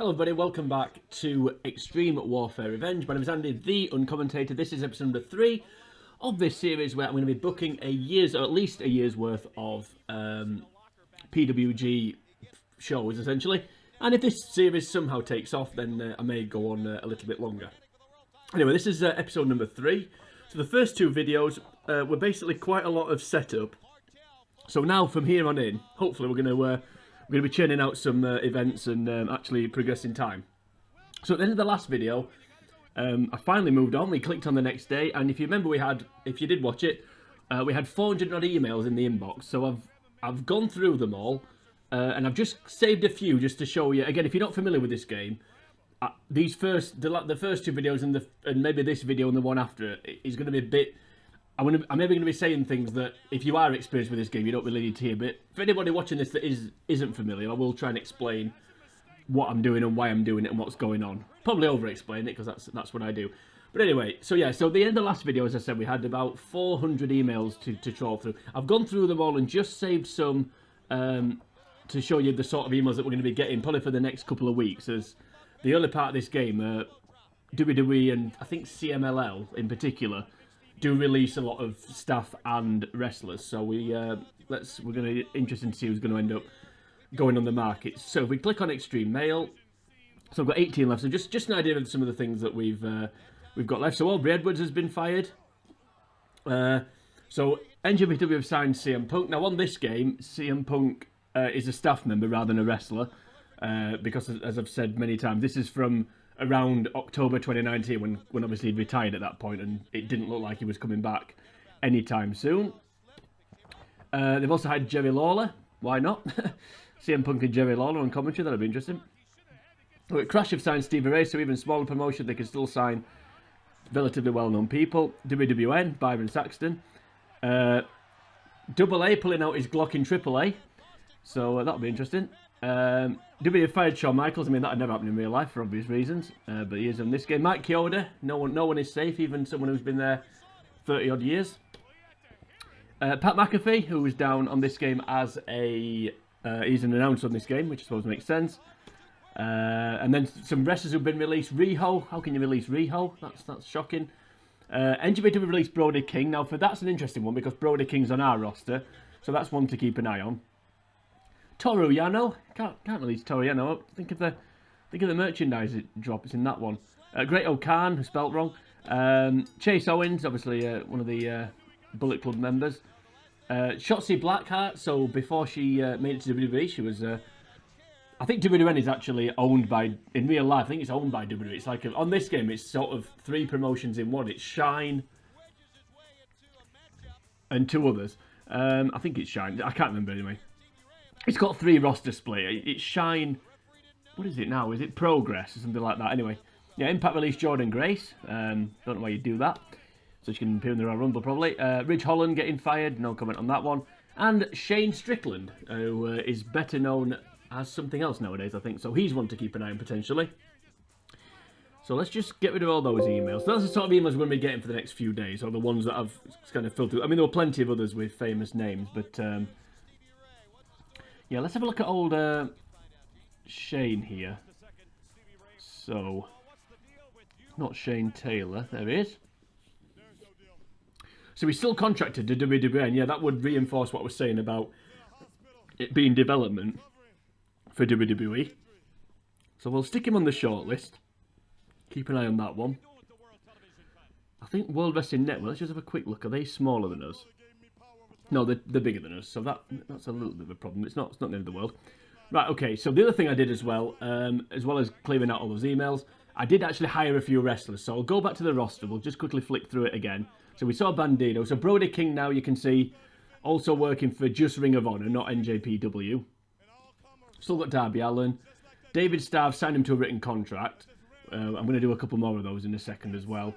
Hello everybody, welcome back to Extreme Warfare Revenge. My name is Andy, the Uncommentator. This is episode number 3 of this series where I'm going to be booking at least a year's worth of PWG shows, essentially. And if this series somehow takes off, then I may go on a little bit longer. Anyway, this is episode number 3. So the first 2 videos were basically quite a lot of setup. So now from here on in, hopefully we're going to be churning out some events and actually progress in time. So at the end of the last video, I finally moved on. We clicked on the next day, and if you remember, if you did watch it, we had 400 odd emails in the inbox. So I've gone through them all, and I've just saved a few just to show you. Again, if you're not familiar with this game, the first 2 videos and maybe this video and the one after it is going to be a bit. I'm maybe going to be saying things that, if you are experienced with this game, you don't really need to hear. But for anybody watching this that isn't familiar, I will try and explain what I'm doing and why I'm doing it and what's going on. Probably over-explain it, because that's what I do. But anyway, so yeah, so at the end of the last video, as I said, we had about 400 emails to trawl through. I've gone through them all and just saved some to show you the sort of emails that we're going to be getting, probably for the next couple of weeks. As the early part of this game, WWE and I think CMLL in particular do release a lot of staff and wrestlers, so we're going to be interested to see who's going to end up going on the market. So if we click on Extreme Mail, so I've got 18 left. So just an idea of some of the things that we've got left. So Aubrey Edwards has been fired. So NJPW have signed CM Punk. Now on this game, CM Punk is a staff member rather than a wrestler, because as I've said many times, this is from around October 2019, when obviously he'd retired at that point, and it didn't look like he was coming back anytime soon. They've also had Jerry Lawler. Why not? CM Punk and Jerry Lawler on commentary, that'll be interesting. But Crash have signed Stevie Ray, so even smaller promotion, they can still sign relatively well-known people. WWN, Byron Saxton. Double A pulling out his Glock in Triple A, so that'll be interesting. WWE fired Shawn Michaels. I mean, that had never happened in real life for obvious reasons, but he is in this game. Mike Chioda, no one is safe, even someone who's been there 30 odd years. Pat McAfee, who was down on this game as he's an announcer on this game, which I suppose makes sense. And then some wrestlers who've been released. Riho, how can you release Riho? That's shocking. NJPW released Brody King. Now, that's an interesting one, because Brody King's on our roster, so that's one to keep an eye on. Toru Yano, can't release Toru Yano. Think of the merchandise drop. It's in that one. Great O'Khan, who spelt wrong. Chase Owens, obviously one of the Bullet Club members. Shotzi Blackheart. So before she made it to WWE, she was. I think WWN is actually owned by, in real life, I think it's owned by WWE. It's like on this game, it's sort of 3 promotions in one. It's Shine and 2 others. I think it's Shine. I can't remember anyway. It's got 3 roster split. It's Shine. What is it now? Is it Progress or something like that? Anyway, yeah. Impact released Jordan Grace. Don't know why you do that. So she can appear in the Royal Rumble probably. Ridge Holland getting fired. No comment on that one. And Shane Strickland, who is better known as something else nowadays, I think. So he's one to keep an eye on potentially. So let's just get rid of all those emails. So that's the sort of emails we're going to be getting for the next few days, or the ones that I've kind of filtered. I mean, there were plenty of others with famous names, but. Yeah, let's have a look at old Shane here. So, not Shane Taylor. There he is. So he's still contracted to WWN. Yeah, that would reinforce what I was saying about it being development for WWE. So we'll stick him on the shortlist. Keep an eye on that one. I think World Wrestling Network, let's just have a quick look. Are they smaller than us? No, they're bigger than us, so that's a little bit of a problem. It's not the end of the world. Right, okay, so the other thing I did as well as clearing out all those emails, I did actually hire a few wrestlers. So I'll go back to the roster. We'll just quickly flick through it again. So we saw Bandito. So Brody King now, you can see, also working for just Ring of Honor, not NJPW. Still got Darby Allin. David Starr signed him to a written contract. I'm going to do a couple more of those in a second as well.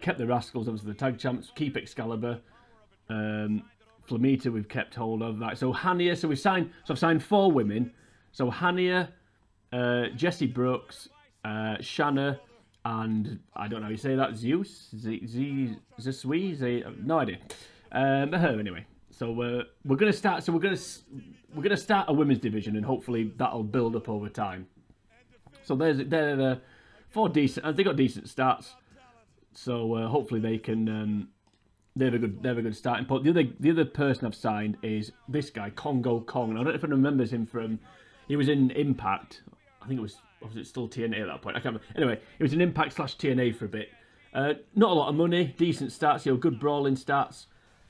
Kept the Rascals, obviously the tag champs. Keep Excalibur. Flamita we've kept hold of that. So Hania, I've signed 4 women. So Hania, Jessie Brooks, Shanna, and I don't know how you say that, Zeus? Zesui? No idea. Her anyway. So we're gonna start. So we're gonna start a women's division, and hopefully that'll build up over time. So they're four decent. They got decent stats. So hopefully they can. They have a good starting point. The other person I've signed is this guy, Congo Kong. I don't know if anyone remembers him from. He was in Impact. I think it was it still TNA at that point? I can't remember. Anyway, it was in Impact / TNA for a bit. Not a lot of money, decent stats, good brawling stats.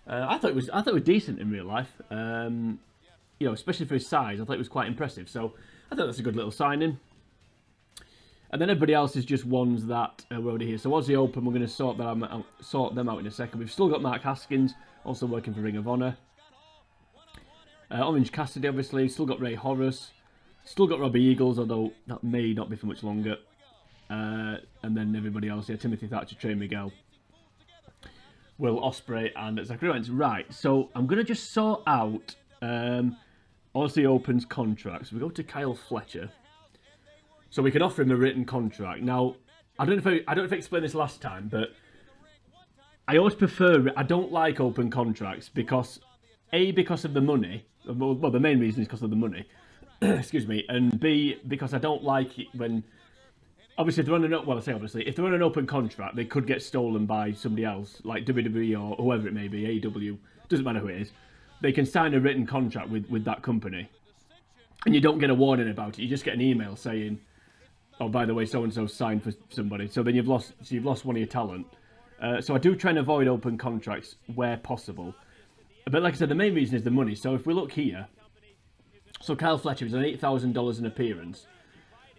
I thought it was decent in real life. Especially for his size, I thought it was quite impressive. So I thought that's a good little signing. And then everybody else is just ones that were already here. So Aussie Open, we're going to sort them out in a second. We've still got Mark Haskins, also working for Ring of Honor. Orange Cassidy, obviously. Still got Ray Horace. Still got Robbie Eagles, although that may not be for much longer. And then everybody else here. Timothy Thatcher, Trey Miguel, Will Ospreay, and Zachary Owens. Right, so I'm going to just sort out Aussie Open's contracts. We go to Kyle Fletcher. So we can offer him a written contract. Now, I don't know if I explained this last time, but I always prefer. I don't like open contracts because of the money. Well, the main reason is because of the money. Excuse me, and B, because I don't like it when. Obviously, if they're on if they're on an open contract, they could get stolen by somebody else, like WWE or whoever it may be, AEW. Doesn't matter who it is. They can sign a written contract with that company, and you don't get a warning about it. You just get an email saying, "Oh, by the way, so and so signed for somebody." So then you've lost one of your talent. So I do try and avoid open contracts where possible. But like I said, the main reason is the money. So if we look here, so Kyle Fletcher is on $8,000 an appearance.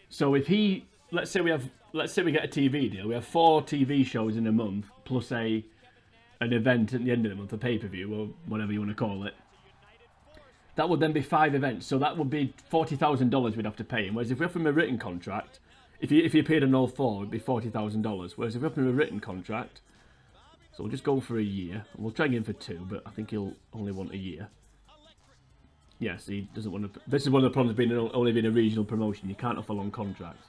So if he, let's say we get a TV deal, we have 4 TV shows in a month plus an event at the end of the month, a pay-per-view or whatever you want to call it. That would then be 5 events, so that would be $40,000 we'd have to pay him. Whereas if we offer him a written contract, if he appeared on all 4, it'd be $40,000. Whereas if we offer him a written contract, so we'll just go for a year. We'll try and get him for 2, but I think he'll only want a year. Yes, he doesn't want to. This is one of the problems of only being a regional promotion. You can't offer long contracts.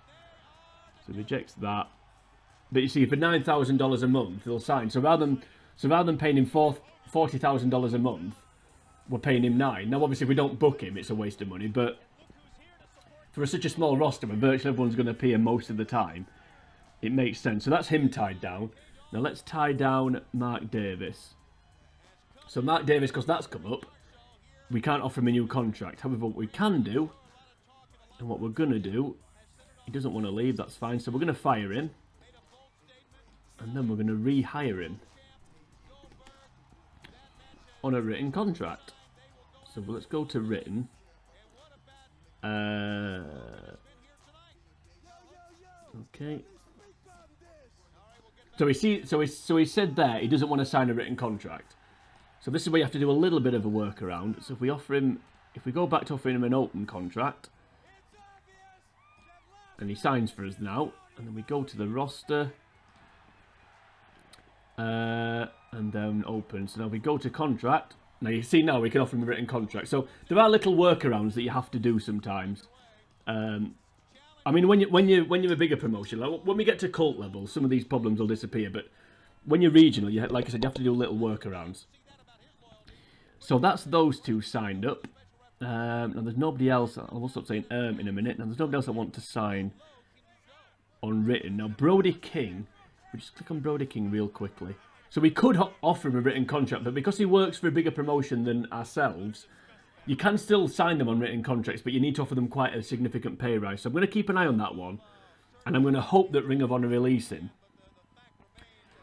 So he rejects that. But you see, for $9,000 a month, they'll sign. So rather than paying him $40,000 a month, we're paying him $9,000. Now, obviously, if we don't book him, it's a waste of money. But for such a small roster, where virtually everyone's going to appear most of the time, it makes sense. So that's him tied down. Now let's tie down Mark Davis. So Mark Davis, because that's come up, we can't offer him a new contract. However, what we can do, and what we're going to do, he doesn't want to leave, that's fine. So we're going to fire him. And then we're going to rehire him on a written contract. So let's go to written. Okay. So he said there he doesn't want to sign a written contract. So this is where you have to do a little bit of a workaround. So if we go back to offering him an open contract, and he signs for us now, and then we go to the roster, and then open. So now we go to contract. Now you see now we can offer him a written contract. So there are little workarounds that you have to do sometimes. I mean, when you're a bigger promotion, like when we get to cult level, some of these problems will disappear. But when you're regional, like I said, you have to do little workarounds. So that's those 2 signed up. Now there's nobody else. I will stop saying in a minute. Now there's nobody else I want to sign on written. Now Brody King, we just click on Brody King real quickly. So we could offer him a written contract, but because he works for a bigger promotion than ourselves, you can still sign them on written contracts, but you need to offer them quite a significant pay rise. So I'm going to keep an eye on that one, and I'm going to hope that Ring of Honor release him.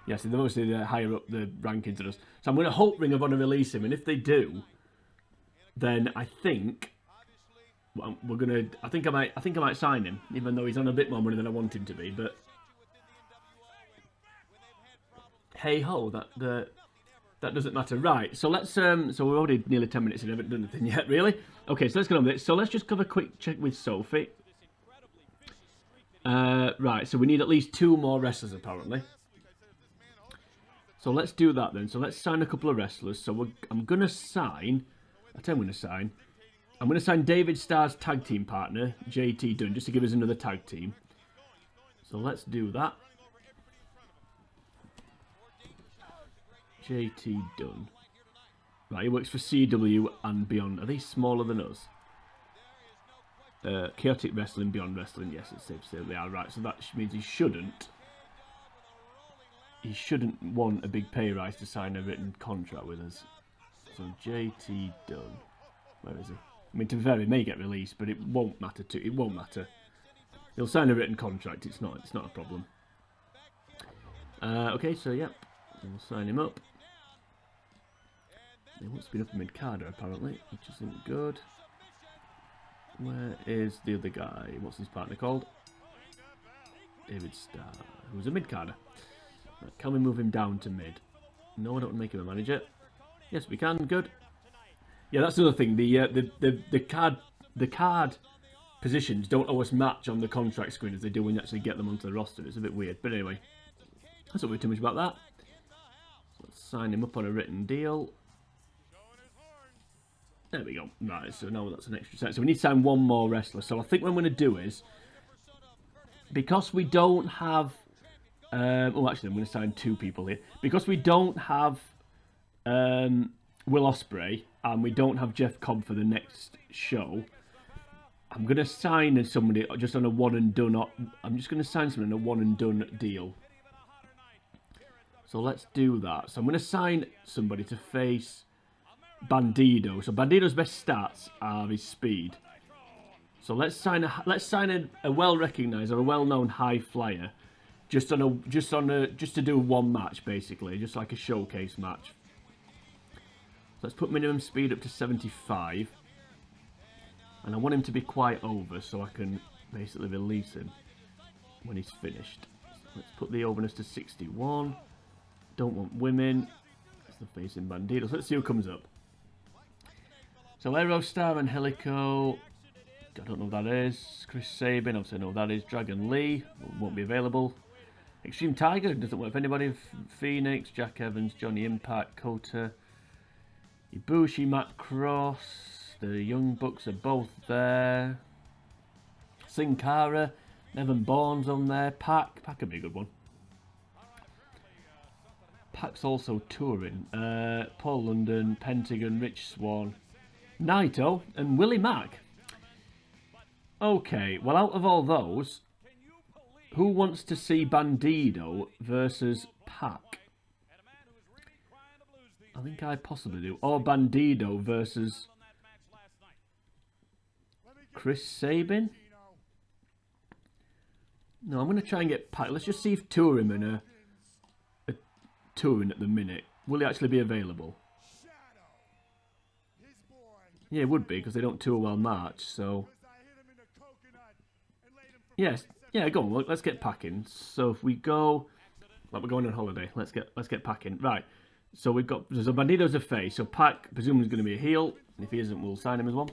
Yes, they're obviously higher up the rankings than us. So I'm going to hope Ring of Honor release him, and if they do, then I think I think I might sign him, even though he's on a bit more money than I want him to be. But hey ho, that doesn't matter. Right, so let's so we're already nearly 10 minutes and haven't done anything yet, really. Okay, so let's get on with it. So let's just have a quick check with Sophie. Right, so we need at least 2 more wrestlers apparently. So let's do that then. So let's sign a couple of wrestlers. So I'm going to sign... I'm going to sign David Starr's tag team partner, JT Dunn, just to give us another tag team. So let's do that. JT Dunn. Right, he works for CW and beyond. Are they smaller than us? Chaotic Wrestling, Beyond Wrestling. Yes, it's safe to say they are right. So that means he shouldn't want a big pay rise to sign a written contract with us. So JT Dunn, where is he? I mean, to be fair, he may get released, but it won't matter. It won't matter. He'll sign a written contract. It's not a problem. Okay, so yep, we'll sign him up. He wants to be up in mid-carder apparently, which isn't good. Where is the other guy? What's his partner called? David Starr, who's a mid-carder. Right, can we move him down to mid? No, I don't want to make him a manager. Yes, we can. Good. Yeah, that's another thing. The card positions don't always match on the contract screen as they do when you actually get them onto the roster. It's a bit weird, but anyway, that's not really too much about that. Let's sign him up on a written deal. There we go. Right, so now that's an extra set. So we need to sign one more wrestler. So I think what I'm going to do is, because we don't have... oh, actually, I'm going to sign 2 people here. Because we don't have Will Ospreay and we don't have Jeff Cobb for the next show, I'm going to sign somebody just on a one and done. I'm just going to sign someone on a one and done deal. So let's do that. So I'm going to sign somebody to face Bandido. So Bandido's best stats are his speed. So let's sign a well recognised or a well known high flyer, just to do one match basically, just like a showcase match. So let's put minimum speed up to 75, and I want him to be quite over so I can basically release him when he's finished. So let's put the overness to 61. Don't want women. That's the facing Bandido. So let's see who comes up. So Aerostar and Helico, I don't know what that is. Chris Sabin, obviously I know what that is. Dragon Lee, won't be available. Extreme Tiger, doesn't work for anybody. Phoenix, Jack Evans, Johnny Impact, Kota, Ibushi, Matt Cross. The Young Bucks are both there. Sin Cara, Evan Bourne's on there. Pac would be a good one. Pac's also touring. Paul London, Pentagon, Rich Swann, Naito, and Willie Mack. Okay, well, out of all those, who wants to see Bandido versus Pac? I think I possibly do. Or Bandido versus Chris Sabin? No, I'm going to try and get Pac. Let's just see if Touring are touring at the minute. Will he actually be available? Yeah, it would be, because they don't tour while March, so... Yes, yeah, go on, let's get packing. So if we go... Like, we're going on holiday. Let's get packing. Right, so we've got... So Bandido's a face, so Pac, presumably, is going to be a heel. And if he isn't, we'll sign him as well.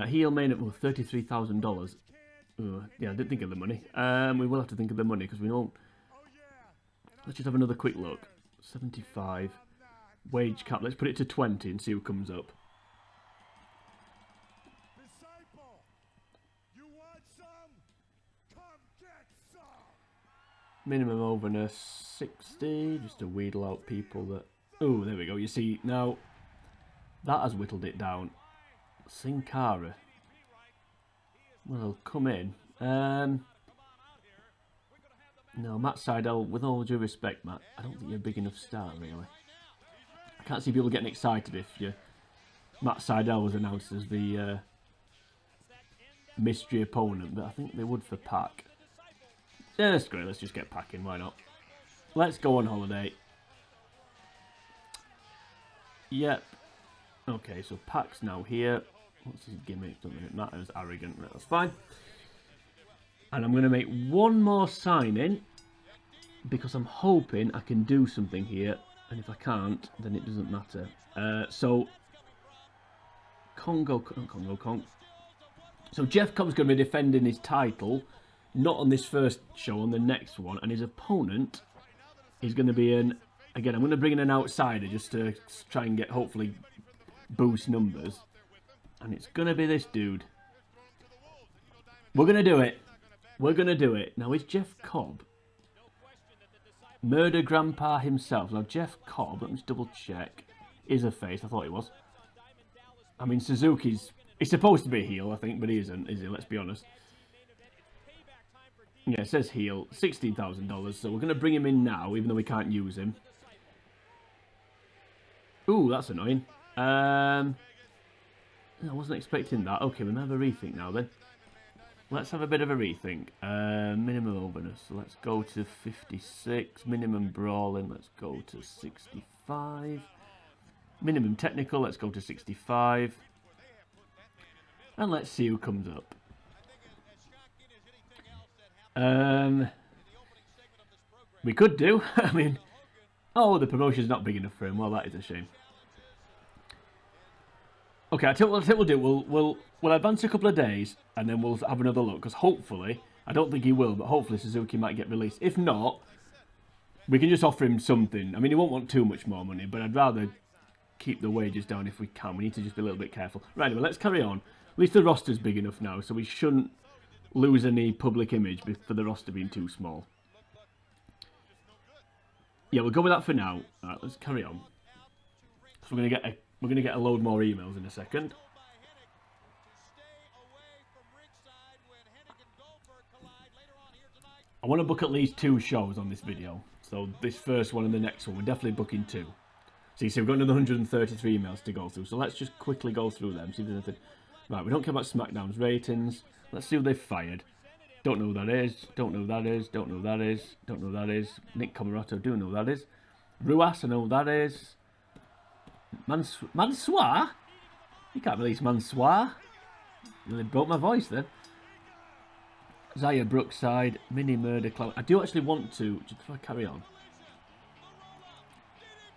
Heel main at $33,000. Yeah, I didn't think of the money. We will have to think of the money, because we don't... Let's just have another quick look. 75... Wage cap, let's put it to 20 and see who comes up. Minimum overness 60, just to wheedle out people that... Oh, there we go. You see, now that has whittled it down. Sin Cara. Well, he'll come in. No, Matt Sydal, with all due respect, Matt, I don't think you're a big enough star, really. I can't see people getting excited if Matt Sydal was announced as the mystery opponent, but I think they would for Pac. Yeah, that's great. Let's just get packing. Why not? Let's go on holiday. Yep. Okay, so Pac's now here. What's his gimmick? Doesn't really matter. It's arrogant. Right, that's fine. And I'm going to make one more sign-in because I'm hoping I can do something here. And if I can't, then it doesn't matter. So, Kong. So Jeff Cobb's going to be defending his title, not on this first show, on the next one. And his opponent is going to be again, I'm going to bring in an outsider just to try and get, hopefully, boost numbers. And it's going to be this dude. We're going to do it. We're going to do it. Now, is Jeff Cobb Murder Grandpa himself? Now, Jeff Cobb, let me just double check, is a face. I thought he was. I mean, Suzuki's He's supposed to be a heel, I think, but he isn't, is he? Let's be honest. Yeah, it says heel, $16,000, so we're going to bring him in now, even though we can't use him. Ooh, that's annoying. I wasn't expecting that. Okay, we may have a rethink now then. Let's have a bit of a rethink. Minimum openness, so let's go to 56. Minimum brawling, let's go to 65. Minimum technical, let's go to 65. And let's see who comes up. We could do. I mean, oh, the promotion's not big enough for him. Well, that is a shame. Okay, I tell you what we'll do. We'll advance a couple of days, and then we'll have another look. Because hopefully, I don't think he will, but hopefully Suzuki might get released. If not, we can just offer him something. I mean, he won't want too much more money, but I'd rather keep the wages down if we can. We need to just be a little bit careful. Right, anyway, let's carry on. At least the roster's big enough now, so we shouldn't lose any public image for the roster being too small. Yeah, we'll go with that for now. Right, let's carry on. So we're gonna get a load more emails in a second. I want to book at least 2 shows on this video. So this first one and the next one, we're definitely booking 2. So you see, we've got another 133 emails to go through. So let's just quickly go through them. See if there's anything. Right, we don't care about SmackDown's ratings. Let's see who they've fired. Don't know who that is. Don't know who that is. Don't know who that is. Don't know who that is. Nick Comoroto, do know who that is. Ruas, I know who that is. Mansoir? You can't release Mansoir. Really broke my voice then. Zaya Brookside, Mini Murder Clown. I do actually want to, just before I carry on.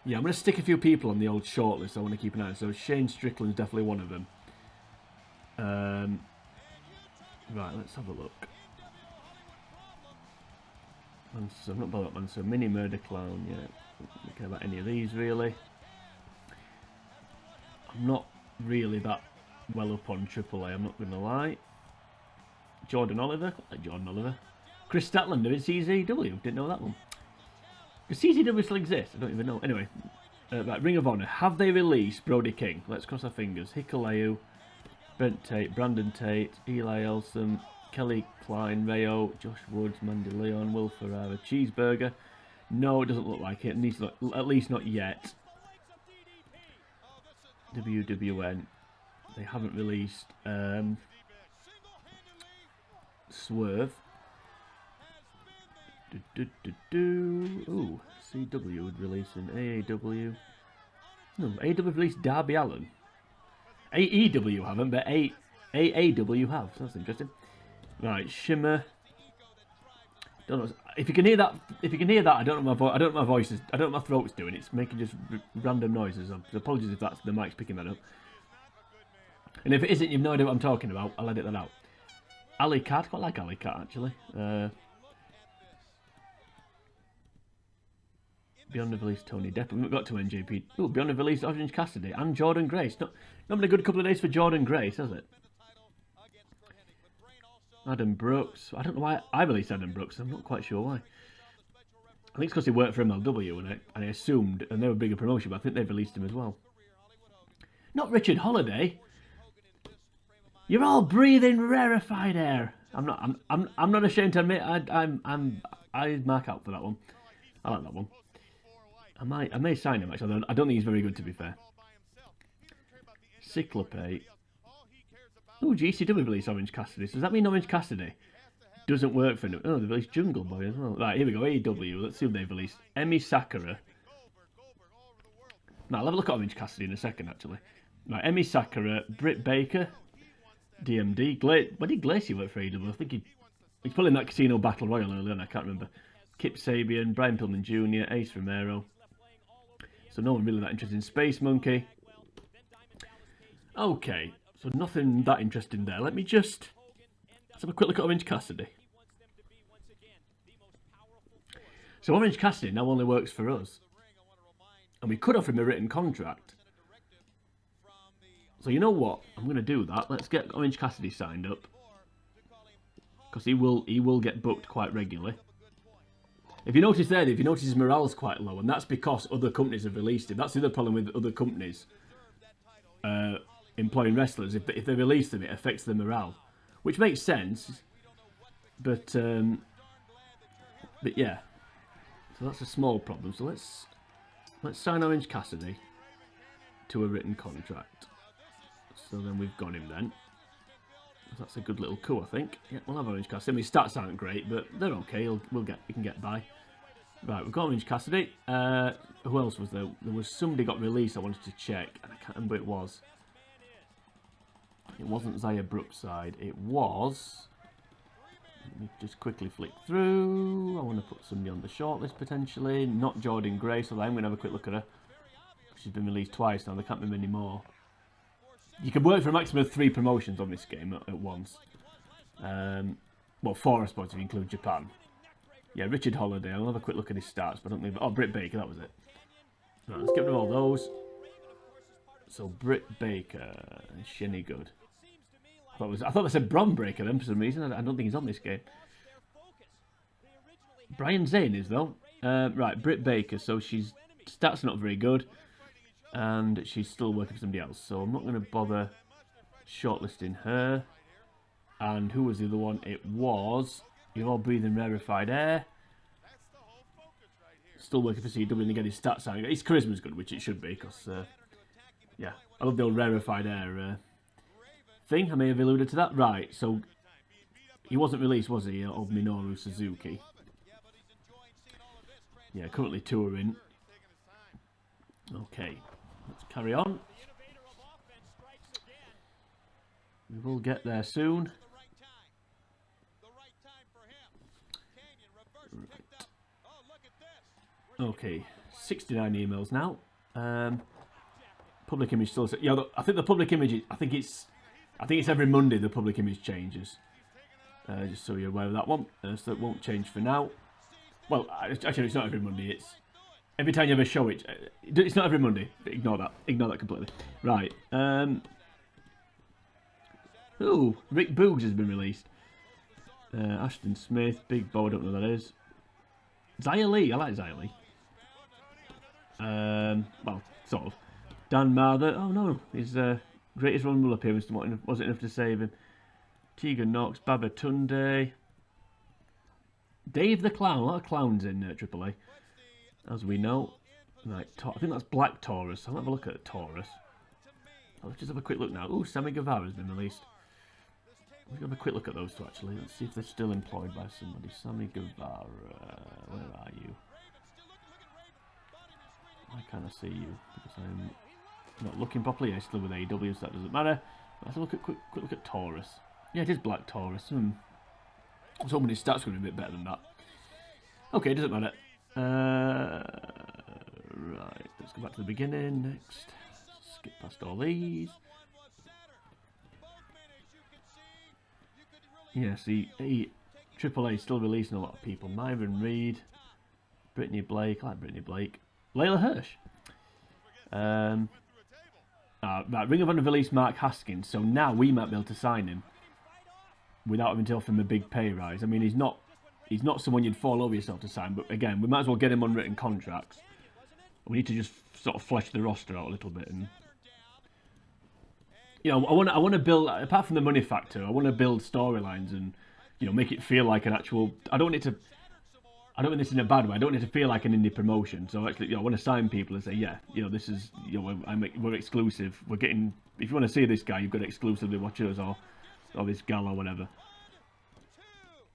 Yeah, I'm going to stick a few people on the old shortlist I want to keep an eye on. So Shane Strickland's definitely one of them. Right, let's have a look. I'm not bothered about Mansour. Mini Murder Clown, yeah. I don't care about any of these really. I'm not really that well up on AAA, I'm not going to lie. Jordan Oliver, Jordan Oliver. Chris Statlander in CZW, didn't know that one. Does CZW still exist? I don't even know. Anyway, right, Ring of Honor. Have they released Brody King? Let's cross our fingers. Hikuleu, Brent Tate, Brandon Tate, Eli Elsom, Kelly Klein, Rayo, Josh Woods, Mandy Leon, Will Ferrara, Cheeseburger. No, it doesn't look like it. Needs to look, at least not yet. WWN. They haven't released Swerve. Ooh, CW would release an AAW. No, AAW released Darby Allin. AEW haven't, but AAW have. So that's interesting. Right, Shimmer. Don't know if you can hear that. If you can hear that, I don't know my voice. I don't know my voice is. I don't know what my throat's doing. It's making just random noises. Apologies if that's the mic's picking that up. And if it isn't, you've no idea what I'm talking about. I'll edit that out. Ali Cat, quite like Ali Cat actually. Beyond the Release, Tony Depp. We haven't got to NJP. Oh, Beyond the Release, Orange Cassidy and Jordan Grace. Not been a good couple of days for Jordan Grace, has it? Adam Brooks. I don't know why I released Adam Brooks. I'm not quite sure why. I think it's because he worked for MLW and I assumed, and they were a bigger promotion, but I think they've released him as well. Not Richard Holiday. You're all breathing rarefied air. I'm not ashamed to admit I mark out for that one. I like that one. I may sign him actually. I don't think he's very good to be fair. Cyclope. Oh, GCW released Orange Cassidy. So does that mean Orange Cassidy doesn't work for him? Oh, they've released Jungle Boy as well. Right, here we go. AEW. Let's see what they've released. Emi Sakura. Now, I'll have a look at Orange Cassidy in a second, actually. Right, Emi Sakura, Britt Baker, DMD. Where did Glacier work for AEW? I think he's pulling that Casino Battle Royal earlier on. I can't remember. Kip Sabian, Brian Pillman Jr., Ace Romero. So no one really that interested in Space Monkey. Okay. So nothing that interesting there. Let's have a quick look at Orange Cassidy. So Orange Cassidy now only works for us. And we could offer him a written contract. So you know what? I'm going to do that. Let's get Orange Cassidy signed up. Because he will get booked quite regularly. If you notice there, if you notice his morale's quite low. And that's because other companies have released him. That's the other problem with other companies. employing wrestlers. If they release them, it affects their morale, which makes sense. But yeah, so that's a small problem. So let's sign Orange Cassidy to a written contract. So then we've got him then. That's a good little coup, I think. Yeah, we'll have Orange Cassidy. I mean, stats aren't great, but they're okay. We can get by. Right, we've got Orange Cassidy. Who else was there? There was somebody got released I wanted to check, and I can't remember who it was. It wasn't Zaya Brookside. It was... Let me just quickly flick through. I want to put somebody on the shortlist, potentially. Not Jordan Gray, so I'm going to have a quick look at her. She's been released twice now. There can't be many more. You can work for a maximum of 3 promotions on this game at once. Well, 4, I suppose, if you include Japan. Yeah, Richard Holiday. I'll have a quick look at his stats, but I don't think... Oh, Britt Baker, that was it. Right, let's get rid of all those. So, Britt Baker. Is she any good? I thought they said Bron Breaker then for some reason. I don't think he's on this game. Brian Zane is, though. Right, Britt Baker. So, she's... Stats are not very good. And she's still working for somebody else. So, I'm not going to bother shortlisting her. And who was the other one? It was... You're all breathing rarefied air. Still working for CW and again his stats are... His charisma's good, which it should be, because... yeah, I love the old rarefied air thing. I may have alluded to that. Right, so... He wasn't released, was he? Of Minoru Suzuki. Yeah, currently touring. Okay, let's carry on. We will get there soon. Okay, 69 emails now. Public image still... Yeah, I think the public image... I think it's every Monday the public image changes. Just so you're aware of that one. So it won't change for now. Well, actually, it's not every Monday. It's every time you have a show. It's not every Monday. Ignore that. Ignore that completely. Right. Ooh, Rick Boogs has been released. Ashton Smith, Big Bo. I don't know who that is. Xia Li. I like Xia Li. Well, sort of. Dan Mather. Oh no, his greatest Rumble appearance wasn't enough to save him. Tegan Knox, Baba Tunde, Dave the Clown. A lot of clowns in AAA, as we know. Right, I think that's Black Taurus. I'll have a look at Taurus. Let's just have a quick look now. Ooh, Sammy Guevara has been released. Let's have a quick look at those two actually. Let's see if they're still employed by somebody. Sammy Guevara, where are you? Why can't I see you? Because I'm not looking properly. I'm still with AEW, so that doesn't matter. Let's have a quick look at Taurus. Yeah, it is Black Taurus. I was hoping his stats would be a bit better than that. Okay, it doesn't matter. Right, let's go back to the beginning next. Skip past all these. Yeah, see, AAA still releasing a lot of people. Myron Reed, Brittany Blake. I like Brittany Blake. Layla Hirsch. Right, Ring of Honor released Mark Haskins, so now we might be able to sign him without having to offer him a big pay rise. I mean, he's not someone you'd fall over yourself to sign, but again, we might as well get him on written contracts. We need to just sort of flesh the roster out a little bit, and you know, I want to build, apart from the money factor, I want to build storylines and, you know, make it feel like an actual. I don't mean this in a bad way. I don't need to feel like an indie promotion. So actually, you know, I want to sign people and say, yeah, you know, this is, you know, we're exclusive. We're getting. If you want to see this guy, you've got to exclusively watch us or this gal or whatever.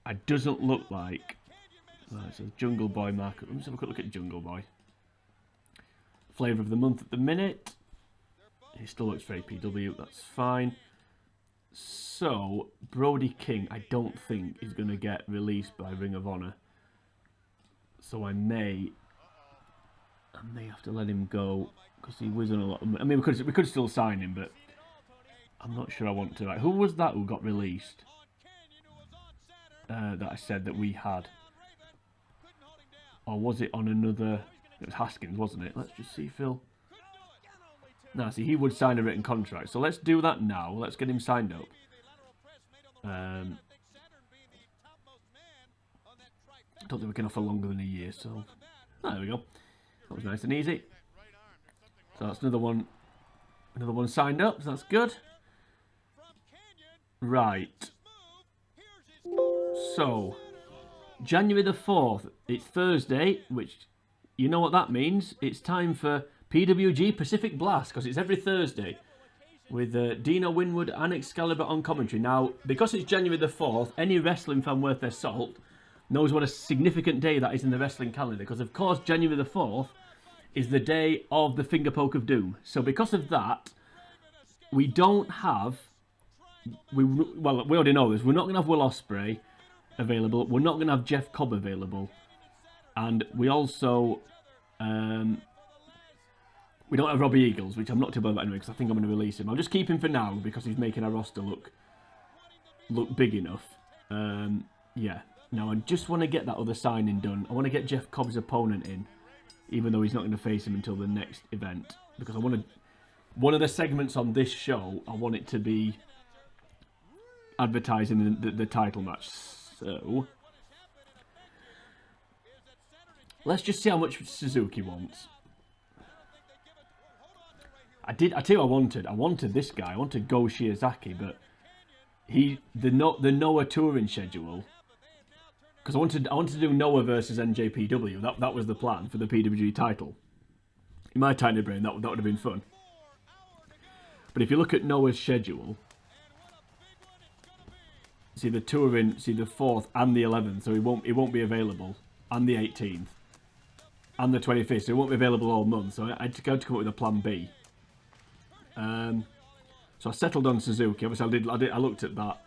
It doesn't look like. Right, so Jungle Boy market. Let me just have a quick look at Jungle Boy. Flavour of the month at the minute. He still looks very PW. That's fine. So Brody King, I don't think is going to get released by Ring of Honor. So I may have to let him go because he was on a lot of money. I mean, we could still sign him, but I'm not sure I want to. Like, who was that who got released? That I said that we had, or was it on another? It was Haskins, wasn't it? Let's just see, Phil. No, see, he would sign a written contract. So let's do that now. Let's get him signed up. I don't think we can offer longer than a year, so... Oh, there we go. That was nice and easy. So that's another one Another one signed up, so that's good. Right. So, January the 4th, it's Thursday, which, you know what that means. It's time for PWG Pacific Blast, because it's every Thursday, with Dino Winwood and Excalibur on commentary. Now, because it's January the 4th, any wrestling fan worth their salt knows what a significant day that is in the wrestling calendar, because of course January the 4th is the day of the Finger Poke of Doom. So because of that, we don't have... Well, we already know this. We're not going to have Will Ospreay available. We're not going to have Jeff Cobb available. And we also... we don't have Robbie Eagles, which I'm not too bad about anyway, because I think I'm going to release him. I'll just keep him for now, because he's making our roster look big enough. Yeah. Now, I just want to get that other signing done. I want to get Jeff Cobb's opponent in, even though he's not going to face him until the next event. Because I want to... One of the segments on this show, I want it to be advertising the title match. So... let's just see how much Suzuki wants. I tell you what I wanted this guy. I wanted Go Shiozaki, but the Noah touring schedule, because I wanted to do Noah versus NJPW. That was the plan for the PWG title. In my tiny brain, that would have been fun. But if you look at Noah's schedule, see the touring, see the 4th and the 11th, so he won't be available, and the 18th, and the 25th, so he won't be available all month. So I had to come up with a plan B. So I settled on Suzuki. Obviously, I looked at that.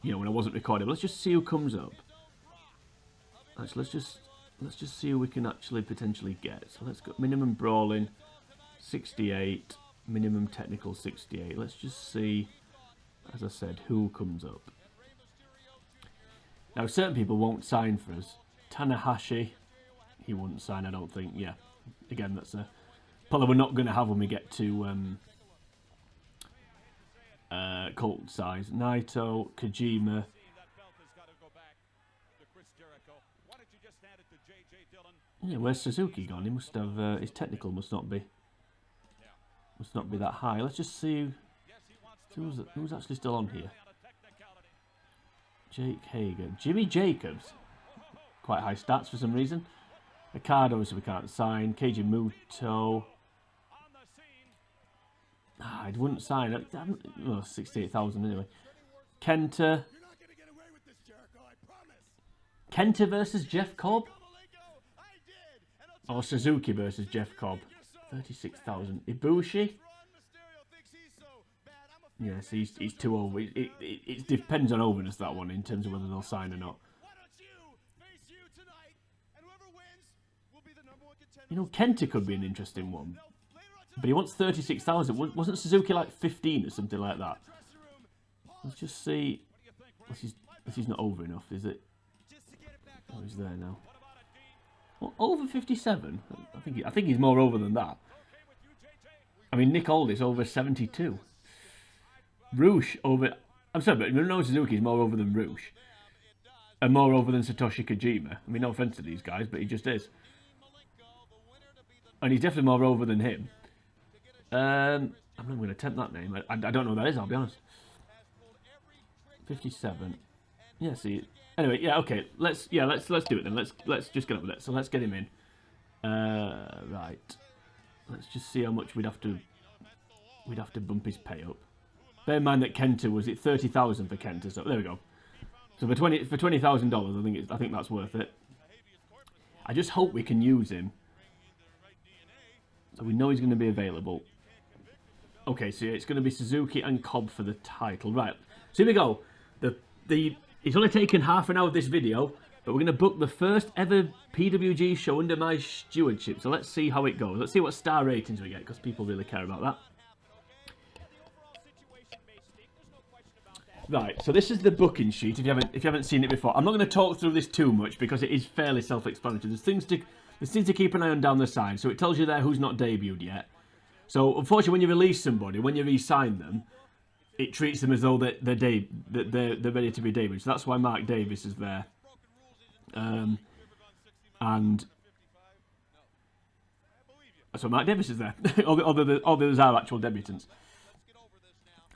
You know, when I wasn't recording. But let's just see who comes up. Actually, let's just see who we can actually potentially get. So let's go minimum brawling, 68. Minimum technical, 68. Let's just see, as I said, who comes up. Now, certain people won't sign for us. Tanahashi, he wouldn't sign, I don't think. Yeah, again, that's a probably we're not going to have when we get to cult size. Naito, Kojima. Yeah, where's Suzuki gone? He must have his technical must not be that high. Let's just see who's actually still on here. Jake Hager, Jimmy Jacobs, quite high stats for some reason. Ricardo, so we can't sign. Keiji Muto. I wouldn't sign it. Well, 68,000 anyway. Kenta. Kenta versus Jeff Cobb? Or Suzuki versus Jeff Cobb? 36,000. Ibushi? Yes, he's too over. It depends on overness, that one, in terms of whether they'll sign or not. You know, Kenta could be an interesting one. But he wants 36,000. Wasn't Suzuki like 15 or something like that? Let's just see. This is not over enough, is it? Oh, he's there now. Well, over 57? I think he's more over than that. I mean, Nick Aldis over 72. Roosh over... I'm sorry, but no, Suzuki's more over than Roosh. And more over than Satoshi Kojima. I mean, no offense to these guys, but he just is. And he's definitely more over than him. I'm not going to attempt that name. I don't know who that is, I'll be honest. 57. Yeah, see. Anyway, yeah, okay. Let's do it then. Let's just get up with it. So let's get him in. Right. Let's just see how much we'd have to bump his pay up. Bear in mind that Kenta was it 30,000 for Kenta. So there we go. So for $20,000, I think that's worth it. I just hope we can use him. So we know he's going to be available. Okay, so it's going to be Suzuki and Cobb for the title. Right, so here we go. It's only taken half an hour of this video, but we're going to book the first ever PWG show under my stewardship. So let's see how it goes. Let's see what star ratings we get, because people really care about that. Right, so this is the booking sheet. If you haven't seen it before, I'm not going to talk through this too much because it is fairly self-explanatory. There's things to keep an eye on down the side. So it tells you there who's not debuted yet. So unfortunately, when you release somebody, when you re-sign them, it treats them as though they're ready to be debuted. So that's why Mark Davis is there. And So Mark Davis is there. all the others are actual debutants.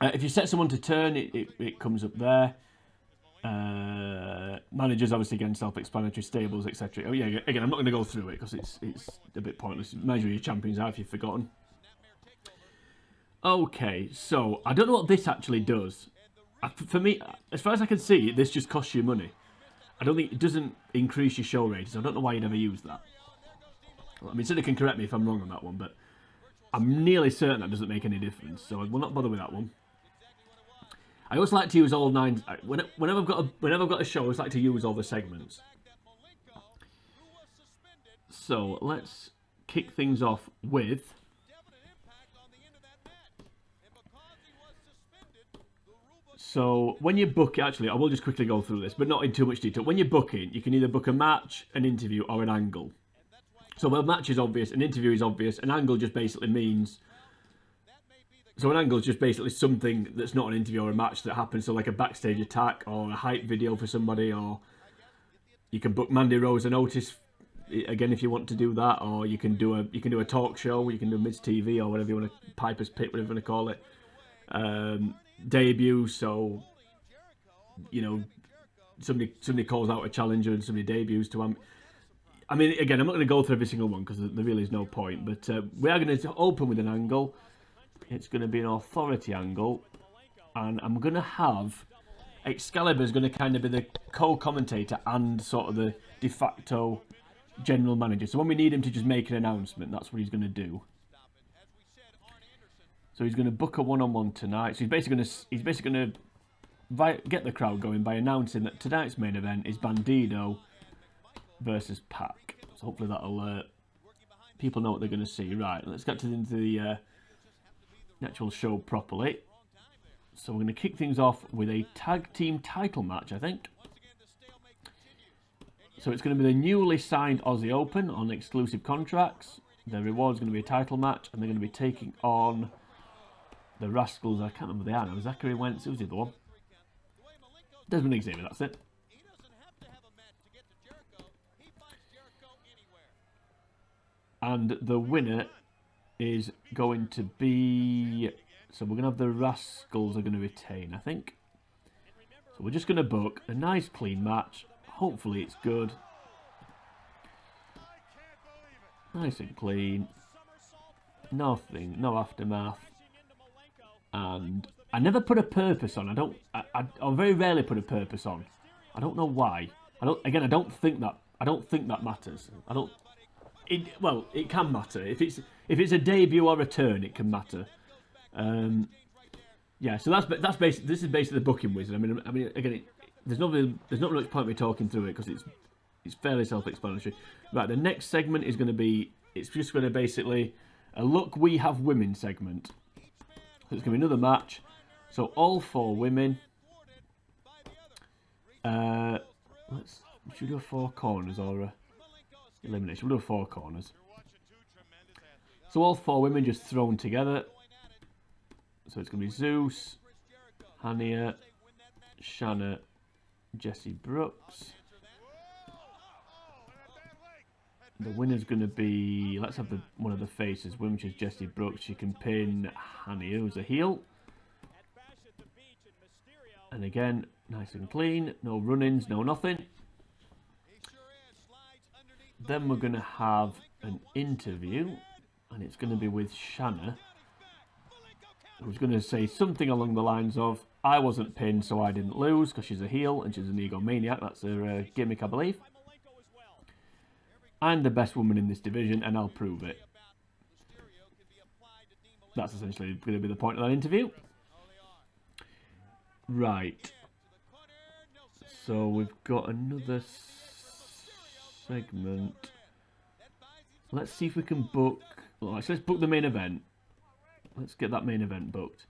If you set someone to turn, it comes up there. Managers, obviously, again, self-explanatory, stables, etc. Oh yeah, again, I'm not going to go through it because it's a bit pointless. Measure your champions out if you've forgotten. Okay, so I don't know what this actually does. For me, as far as I can see, this just costs you money. I don't think it doesn't increase your show ratings. I don't know why you'd ever use that. I mean, somebody can correct me if I'm wrong on that one, but I'm nearly certain that doesn't make any difference. So I will not bother with that one. I always like to use all 9. Whenever I've got a show, I always like to use all the segments. So let's kick things off with. So when you book, actually, I will just quickly go through this, but not in too much detail. When you're booking, you can either book a match, an interview, or an angle. So a match is obvious, an interview is obvious, an angle just basically means. So an angle is just basically something that's not an interview or a match that happens. So like a backstage attack or a hype video for somebody, or you can book Mandy Rose and Otis again if you want to do that, or you can do a talk show, you can do Mids TV or whatever you want to, Piper's Pit, whatever you want to call it. Debut, so you know somebody calls out a challenger and somebody debuts to I mean, again, I'm not going to go through every single one because there really is no point, but we are going to open with an angle. It's going to be an authority angle, and I'm going to have Excalibur's going to kind of be the co-commentator and sort of the de facto general manager. So when we need him to just make an announcement, that's what he's going to do. So he's going to book a one-on-one tonight. So he's basically going to get the crowd going by announcing that tonight's main event is Bandido versus Pac. So hopefully that'll people know what they're going to see. Right, let's get into the actual show properly. So we're going to kick things off with a tag team title match, I think. So it's going to be the newly signed Aussie Open on exclusive contracts. The reward is going to be a title match, and they're going to be taking on the Rascals. I can't remember they are now. Zachary Wentz, who's the other one? Desmond Xavier, that's it. And the winner is going to be. So we're going to have the Rascals are going to retain, I think. So we're just going to book a nice clean match. Hopefully it's good. Nice and clean. Nothing, no aftermath. And I never put a purpose on. I very rarely put a purpose on. I don't know why. I don't think that matters. Well, it can matter. If it's a debut or a turn, it can matter. Yeah, so that's basically, this is basically the booking wizard. I mean again, there's not much point me talking through it because it's fairly self-explanatory. Right, the next segment is going to be, it's just going to basically a look we have women segment. So it's going to be another match. So all 4 women. Should we do 4 corners or a elimination? We'll do 4 corners. So all 4 women just thrown together. So it's going to be Zeus, Hania, Shanna, Jesse Brooks. The winner's going to be, let's have one of the faces win, which is Jesse Brooks. She can pin Hania, who's a heel. And again, nice and clean, no run-ins, no nothing. Then we're going to have an interview, and it's going to be with Shanna, who's going to say something along the lines of, I wasn't pinned, so I didn't lose, because she's a heel and she's an egomaniac. That's her gimmick, I believe. I'm the best woman in this division, and I'll prove it. That's essentially going to be the point of that interview. Right. So we've got another segment. Let's see if we can book. Let's book the main event. Let's get that main event booked.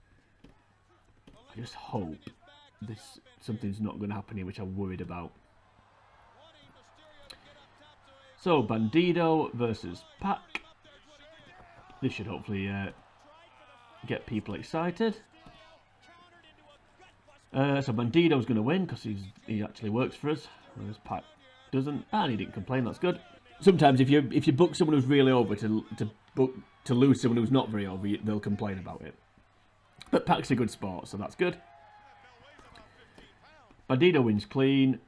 I just hope something's not going to happen here, which I'm worried about. So Bandido versus Pac. This should hopefully get people excited. So Bandido's going to win because he actually works for us, whereas Pac doesn't, and he didn't complain. That's good. Sometimes if you book someone who's really over to but to lose someone who's not very over, they'll complain about it. But Pac's a good sport, so that's good. Bandido wins clean.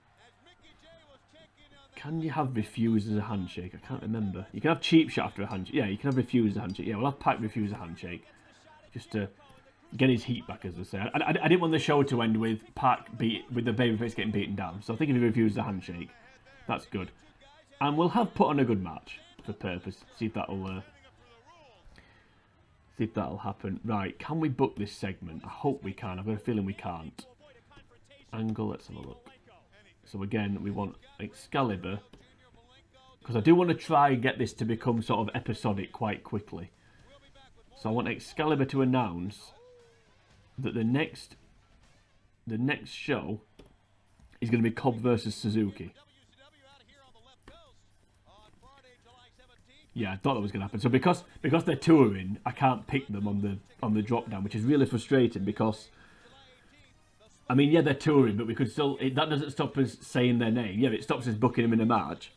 Can you have refuse as a handshake? I can't remember. You can have cheap shot after a handshake. Yeah, you can have refuse as a handshake. Yeah, we'll have Pac refuse a handshake. Just to get his heat back, as they say. I didn't want the show to end with Pac with the babyface getting beaten down. So I think if he refuses a handshake, that's good. And we'll have put on a good match for purpose. See if that'll happen. Right, can we book this segment? I hope we can. I've got a feeling we can't. Angle, let's have a look. So again, we want Excalibur, because I do want to try and get this to become sort of episodic quite quickly. So I want Excalibur to announce that the next show is going to be Cobb versus Suzuki. Yeah, I thought that was going to happen. So because they're touring, I can't pick them on the drop down, which is really frustrating because, I mean, yeah, they're touring, but we could still... that doesn't stop us saying their name. Yeah, it stops us booking them in a match.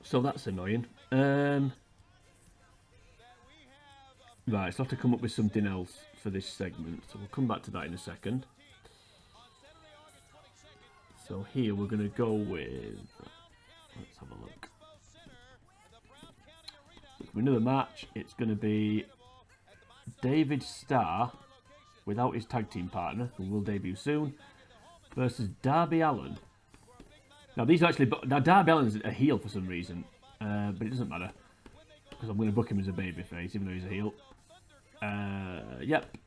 So that's annoying. Right, so I have to come up with something else for this segment. So we'll come back to that in a second. So here we're going to go with... Let's have a look. For another match, it's going to be David Starr, without his tag team partner, who will debut soon, versus Darby Allin. Now, these are actually... Now, Darby Allin's a heel for some reason, but it doesn't matter, because I'm going to book him as a babyface, even though he's a heel. Yep,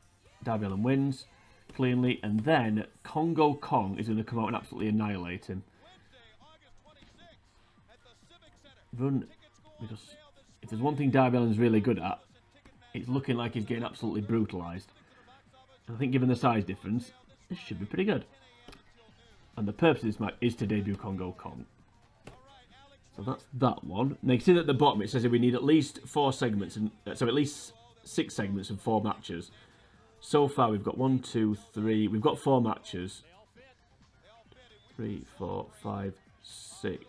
Darby Allin wins cleanly, and then Congo Kong is going to come out and absolutely annihilate him. Run, because if there's one thing Darby Allin's really good at, it's looking like he's getting absolutely brutalised. And I think given the size difference, this should be pretty good. And the purpose of this match is to debut Congo Kong. So that's that one. Now you can see that at the bottom it says that we need at least 4 segments, and so at least 6 segments and 4 matches. So far we've got 1, 2, 3. We've got 4 matches. 3, 4, 5, 6.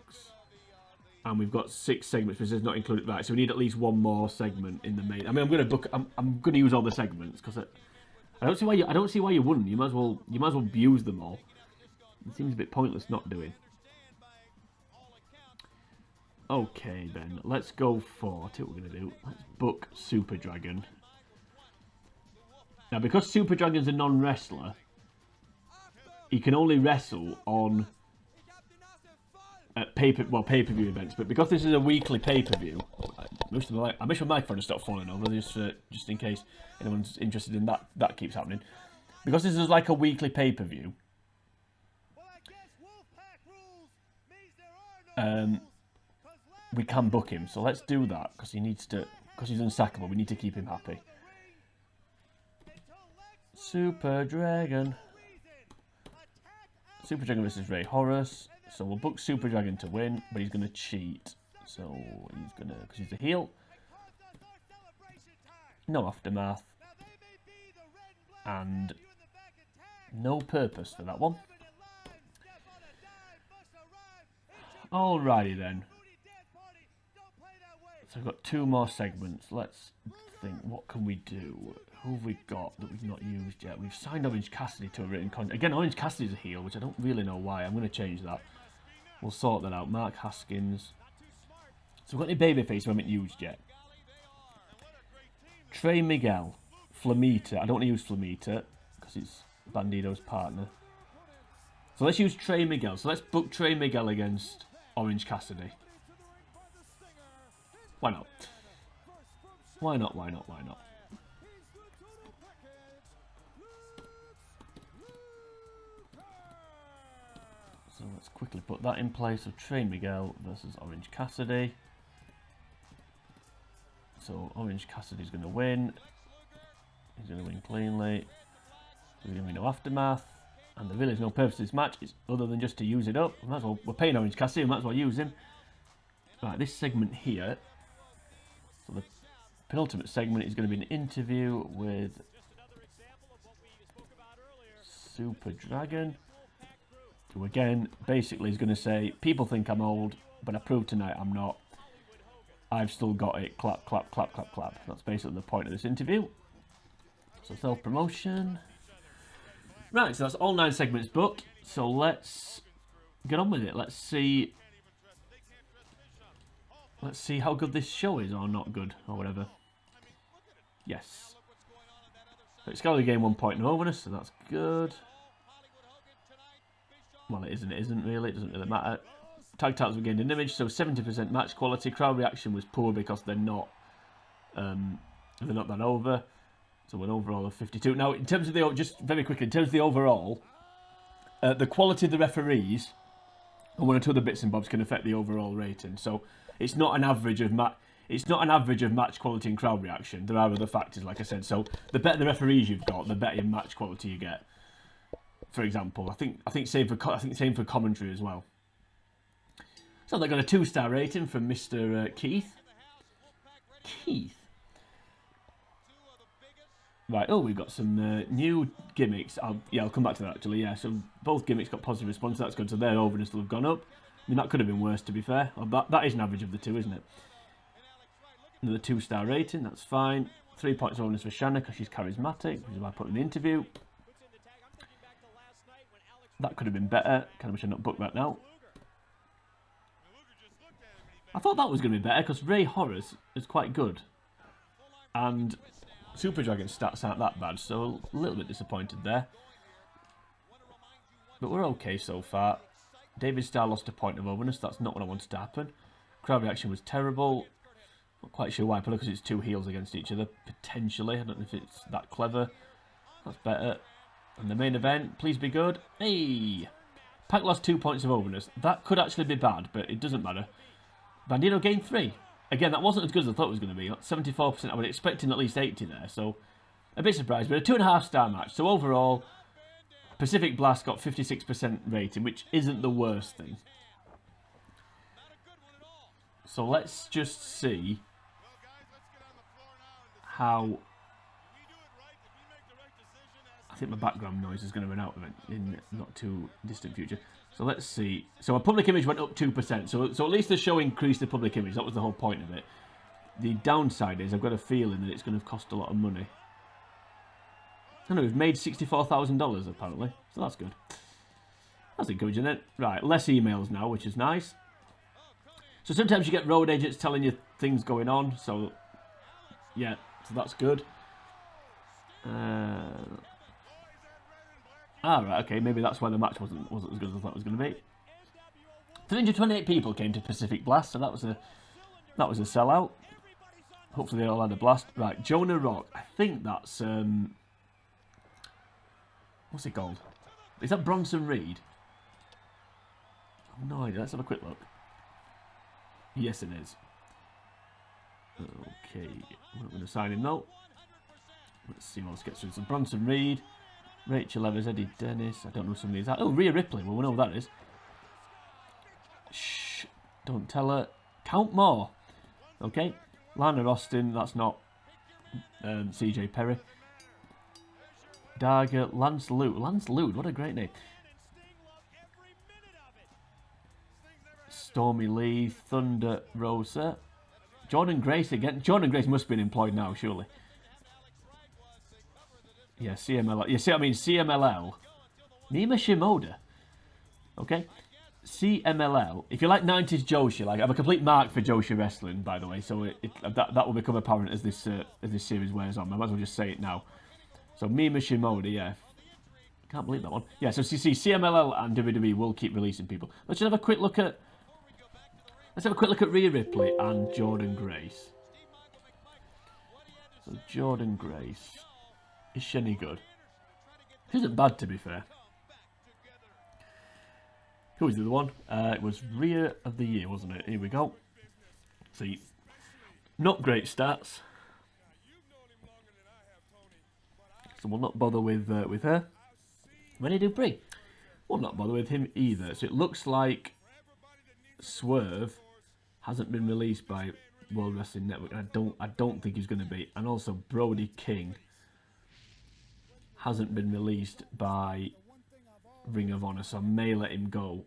And we've got 6 segments, which is not included. Right, so we need at least 1 more segment in the main. I mean, I'm going to use all the segments because I don't see why you wouldn't. You might as well use them all. It seems a bit pointless not doing. Okay then, let's go for... I tell you what we're going to do. Let's book Super Dragon. Now, because Super Dragon's a non-wrestler, he can only wrestle on pay-per-view events. But because this is a weekly pay-per-view, I wish my microphone would stop falling over just in case anyone's interested in that. That keeps happening. Because this is like a weekly pay-per-view. We can book him, so let's do that because he's unsackable. We need to keep him happy. Super Dragon versus Ray Horace. So we'll book Super Dragon to win, but he's going to cheat. So he's going to, because he's a heel. No aftermath. And no purpose for that one. Alrighty then. So I've got 2 more segments. Let's think, what can we do? Who have we got that we've not used yet? We've signed Orange Cassidy to a written contract. Again, Orange Cassidy's a heel, which I don't really know why. I'm going to change that. We'll sort that out. Mark Haskins. So we've got any babyface we haven't used yet. Trey Miguel. Flamita. I don't want to use Flamita because it's Bandido's partner. So let's use Trey Miguel. So let's book Trey Miguel against Orange Cassidy. Why not? Why not? Why not? Why not? So let's quickly put that in place of Trey Miguel versus Orange Cassidy. So Orange Cassidy's going to win. He's going to win cleanly. There's going to be no aftermath. And there really is no purpose to this match other than just to use it up. We might as well, we're paying Orange Cassidy, we might as well use him. Right, this segment here. So the penultimate segment is going to be an interview with Super Dragon, who again basically is going to say, people think I'm old, but I proved tonight I'm not. I've still got it. Clap, clap, clap, clap, clap. That's basically the point of this interview. So self-promotion. Right, so that's all 9 segments booked. So let's get on with it. Let's see how good this show is, or not good, or whatever. Yes. So it's got a game 1 point in overness, so that's good. Well, it isn't really. It doesn't really matter. Tag titles were gained in image, so 70% match quality. Crowd reaction was poor because they're not that over. So an overall of 52. Now, in terms of the, just very quickly, in terms of the overall, the quality of the referees and one or two other bits and bobs can affect the overall rating. So it's not an average of match quality and crowd reaction. There are other factors, like I said. So the better the referees you've got, the better match quality you get. For example, I think same for commentary as well. So they got a 2-star rating from Mr. Keith. Right, oh, we've got some new gimmicks. I'll come back to that actually, yeah. So both gimmicks got positive response, that's good. So their overness will have gone up. I mean, that could have been worse, to be fair. Well, that is an average of the two, isn't it? Another 2-star rating, that's fine. 3 points overness for Shanna because she's charismatic, which is why I put in the interview. That could have been better. Kind of wish I'd not booked that now. I thought that was going to be better because Ray Horace is quite good. And Super Dragon's stats aren't that bad, so a little bit disappointed there. But we're okay so far. David Starr lost a point of overness. That's not what I wanted to happen. Crowd reaction was terrible. Not quite sure why, probably because it's 2 heels against each other, potentially. I don't know if it's that clever. That's better. And the main event, please be good. Hey! Pac lost 2 points of overness. That could actually be bad, but it doesn't matter. Bandito gained 3. Again, that wasn't as good as I thought it was going to be. 74%, I was expecting at least 80 there, so a bit surprised. But a 2.5-star match. So overall, Pacific Blast got 56% rating, which isn't the worst thing. So let's just see how... I think my background noise is going to run out in not too distant future. So let's see. So our public image went up 2%. So at least the show increased the public image. That was the whole point of it. The downside is I've got a feeling that it's going to cost a lot of money. I don't know, we've made $64,000 apparently. So that's good. That's encouraging then. Right, less emails now, which is nice. So sometimes you get road agents telling you things going on. So, yeah, so that's good. Right, okay, maybe that's why the match wasn't as good as I thought it was going to be. 328 people came to Pacific Blast, so that was a sellout. Hopefully they all had a blast. Right, Jonah Rock. I think that's what's it called? Is that Bronson Reed? I've no idea. Let's have a quick look. Yes, it is. Okay, I'm not going to sign him though. Let's see what else gets through. So Bronson Reed. Rachel Evers, Eddie Dennis. I don't know some of these. Oh, Rhea Ripley. Well, we know who that is. Shh. Don't tell her. Count Moore. Okay. Lana Austin. That's not CJ Perry. Darga. Lance Lude. Lance Lude. What a great name. Stormy Lee. Thunder Rosa. Jordan Grace again. Jordan Grace must have been employed now, surely. Yeah, CMLL. You see what I mean? CMLL. Mima Shimoda. Okay? CMLL. If you like 90s Joshi, like, I have a complete mark for Joshi wrestling, by the way, so that will become apparent as this series wears on. I might as well just say it now. So Mima Shimoda, yeah. Can't believe that one. Yeah, so you see, CMLL and WWE will keep releasing people. Let's just have a quick look at... Let's have a quick look at Rhea Ripley and Jordan Grace. So Jordan Grace... Is she any good? She isn't bad, to be fair. Who was the other one? It was Rhea of the Year, wasn't it? Here we go. See, not great stats. So we'll not bother with her. Renee Dupree. We'll not bother with him either. So it looks like Swerve hasn't been released by World Wrestling Network. I don't think he's going to be. And also Brody King hasn't been released by Ring of Honor, so I may let him go.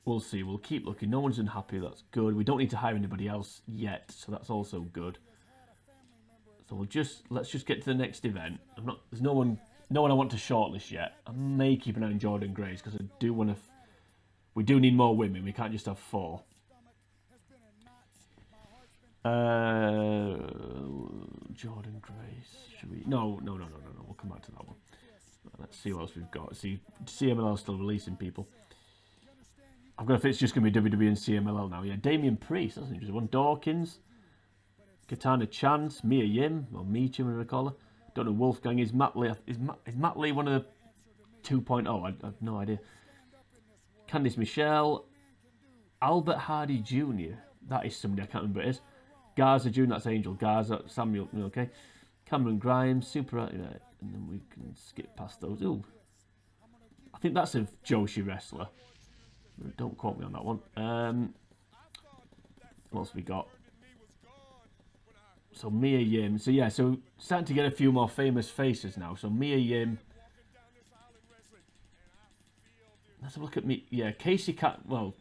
We'll see. We'll keep looking. No one's unhappy. That's good. We don't need to hire anybody else yet, so that's also good. So let's just get to the next event. There's no one I want to shortlist yet. I may keep an eye on Jordan Grace because I do want to. We do need more women. We can't just have 4. Jordan Grace. Should we? No. We'll come back to that one. Let's see what else we've got. See, CMLL still releasing people. I've got if it's just going to be WWE and CMLL now. Yeah, Damian Priest. That's an interesting one. Dawkins. Katana Chance. Mia Yim. Or Meecham, whatever we call her. Don't know. Wolfgang. Is Matt Lee one of the 2.0? I have no idea. Candice Michelle. Albert Hardy Jr. That is somebody I can't remember who it is. Garza Jr. That's Angel Garza. Samuel. Okay. Cameron Grimes. Super. Right, and then we can skip past those. Ooh. I think that's a Joshi wrestler. Don't quote me on that one. What else have we got? So Mia Yim. So yeah, so starting to get a few more famous faces now. So Mia Yim. Let's have a look at me. Yeah, Casey Cat. Well,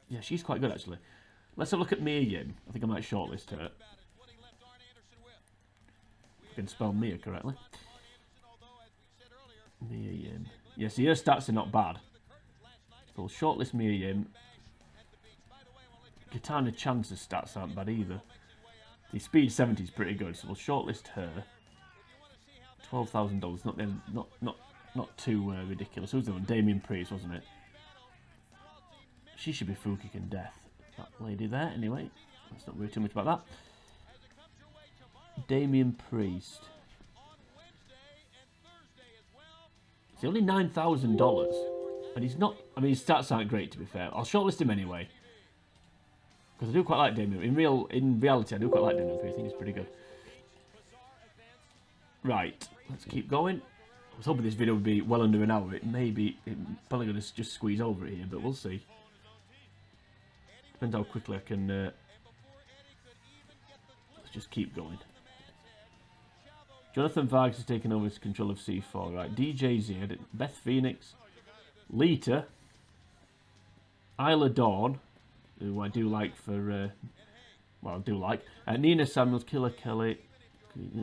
yeah, she's quite good actually. Let's have a look at Mia Yim. I think I might shortlist her. If I can spell Mia correctly. Mia Yim. Yeah, see her stats are not bad. So we'll shortlist Mia Yim. Katana Chance's stats aren't bad either. The speed 70 is pretty good, so we'll shortlist her. $12,000, not too ridiculous. Who's the one? Damian Priest, wasn't it? She should be Full Kick and Death. That lady there, anyway. Let's not worry too much about that. Damian Priest. It's only $9,000. And he's not... I mean, his stats aren't great, to be fair. I'll shortlist him anyway. Because I do quite like Damian. In reality, I do quite like Damian Priest. I think he's pretty good. Right. Let's keep going. I was hoping this video would be well under an hour. It's probably going to just squeeze over it here, but we'll see. Depends how quickly I can... let's just keep going. Jonathan Vargas has taken over control of C4. Right. DJZ, Beth Phoenix... Lita, Isla Dawn, who I do like for, Nina Samuels, Killer Kelly,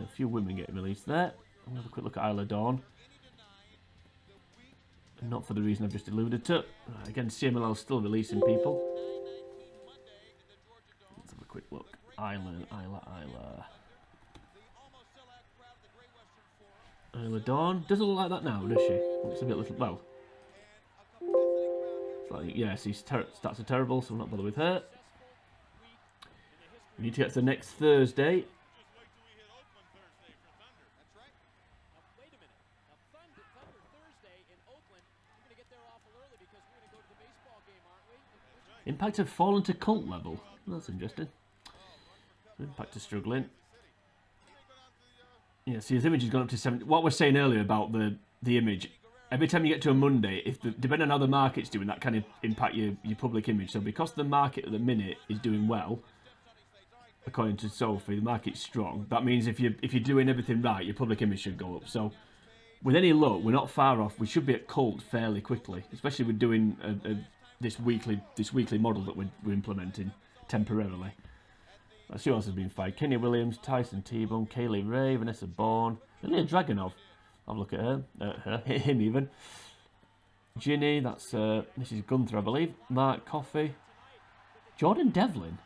a few women getting released there. I'll have a quick look at Isla Dawn. And not for the reason I've just alluded to. Right, again, CMLL still releasing people. Let's have a quick look. Isla Dawn. Doesn't look like that now, does she? Looks a bit little, well... Yeah, see, stats are terrible, so I'm not bothered with her. We need to get to the next Thursday. Impact have fallen to cult level. That's interesting. Impact is struggling. Yeah, see, his image has gone up to 70. What we're saying earlier about the image. Every time you get to a Monday, depending on how the market's doing, that kind of impact your public image. So because the market at the minute is doing well, according to Sophie, the market's strong. That means if you're doing everything right, your public image should go up. So with any luck, we're not far off. We should be at cult fairly quickly, especially with doing this weekly model that we're implementing temporarily. Let's see who else has been fired. Kenny Williams, Tyson T-Bone, Kaylee Ray, Vanessa Bourne, Ilya Dragunov. Have a look at her. Him even. Ginny, that's Mrs. Gunther, I believe. Mark Coffey. Jordan Devlin.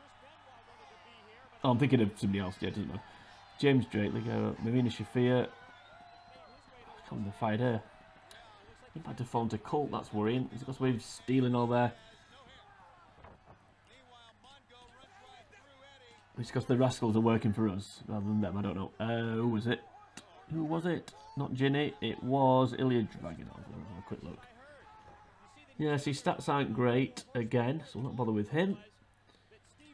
Oh, I'm thinking of somebody else. Yeah, doesn't matter. James Drake, Marina Shafir. I can't remember if I fired her. Impact to fall into cult, that's worrying. Is it because we're stealing all their... It's because the rascals are working for us rather than them, I don't know. Who was it? Who was it? Not Ginny, it was Ilya Dragunov. Let's have a quick look. Yeah, see, stats aren't great again, so we'll not bother with him.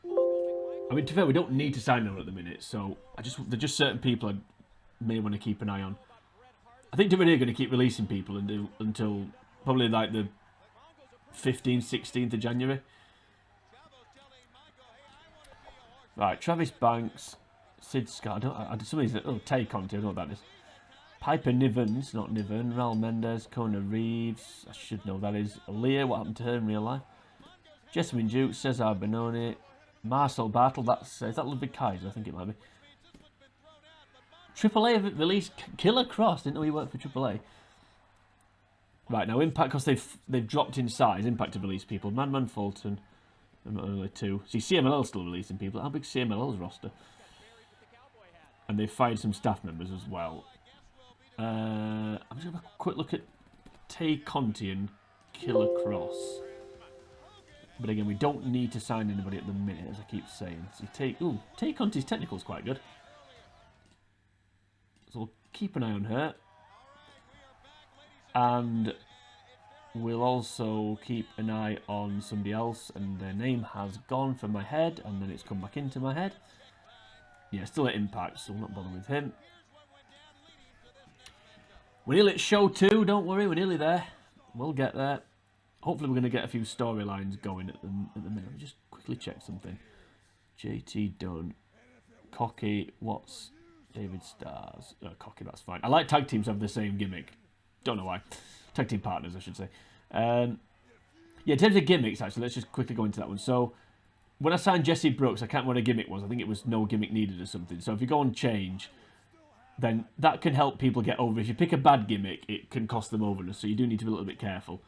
I mean, to be fair, we don't need to sign them at the minute, so they're just certain people I may want to keep an eye on. I think WWE are going to keep releasing people until probably like the 15th, 16th of January. Right, Travis Banks, Sid Scott, Tay Conti, I don't know what that is. Piper Nivens, not Niven, Raul Mendez, Kona Reeves, I should know that is. Aaliyah, what happened to her in real life? Jessamine Duke, Cesar Benoni, Marcel Bartel. That's is that Ludwig Kaiser? I think it might be. AAA have released Killer Cross. Didn't know he worked for AAA. Right, now Impact, because they've dropped in size. Impact have released people. Madman Fulton, and only 2. See, CMLL's still releasing people. How big CMLL's roster? And they've fired some staff members as well. I'm just going to have a quick look at Tay Conti and Killer Cross. But again, we don't need to sign anybody at the minute, as I keep saying. So Tay Conti's technical's quite good. So we'll keep an eye on her. And we'll also keep an eye on somebody else. And their name has gone from my head, and then it's come back into my head. Yeah, still at Impact, so we'll not bother with him. We're nearly at show 2, don't worry, we're nearly there. We'll get there. Hopefully we're going to get a few storylines going at the minute. Let me just quickly check something. JT Dunn. Cocky, what's David Stars? Cocky, that's fine. I like tag teams to have the same gimmick. Don't know why. Tag team partners, I should say. Yeah, in terms of gimmicks, actually, let's just quickly go into that one. So, when I signed Jesse Brooks, I can't remember what a gimmick was. I think it was no gimmick needed or something. So if you go on change, then that can help people get over. If you pick a bad gimmick, it can cost them over. So you do need to be a little bit careful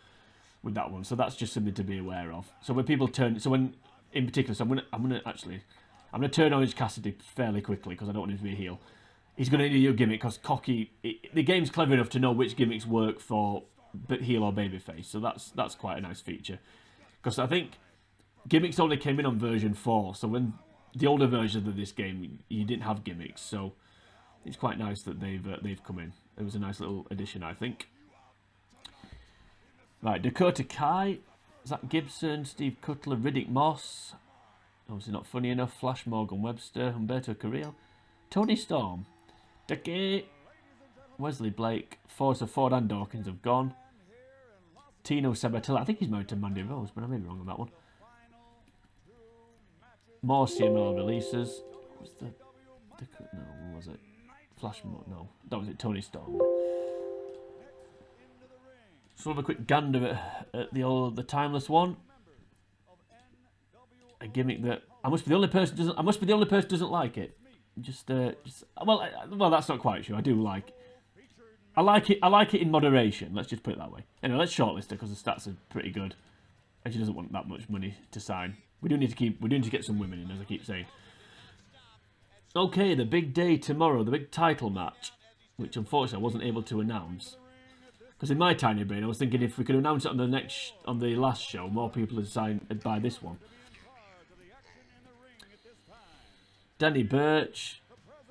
with that one. So that's just something to be aware of. So when people turn, so when in particular, so I'm gonna turn Orange Cassidy fairly quickly because I don't want him to be a heel. He's going to need a new gimmick because Cocky, the game's clever enough to know which gimmicks work for heel or babyface. So that's quite a nice feature. Because I think gimmicks only came in on version 4. So when the older versions of this game, you didn't have gimmicks. So it's quite nice that they've come in. It was a nice little addition, I think. Right, Dakota Kai, Zach Gibson, Steve Cutler, Riddick Moss. Obviously not funny enough. Flash Morgan Webster, Humberto Carrillo, Tony Storm, Deke, Wesley Blake, Ford and Dawkins have gone. Tino Sabatella, I think he's married to Mandy Rose, but I may be wrong on that one. More CML releases. What was no, what was it? Flash Morgan, no, that was it, Tony Storm. So we'll have a quick gander at the timeless one. A gimmick that I must be the only person who doesn't like it. Well, that's not quite true. I do like. I like it in moderation. Let's just put it that way. Anyway, let's shortlist her because the stats are pretty good, and she doesn't want that much money to sign. We do need to get some women in, as I keep saying. Okay, the big day tomorrow, the big title match, which unfortunately I wasn't able to announce. Because in my tiny brain, I was thinking if we could announce it on the last show, more people would buy this one. Danny Burch,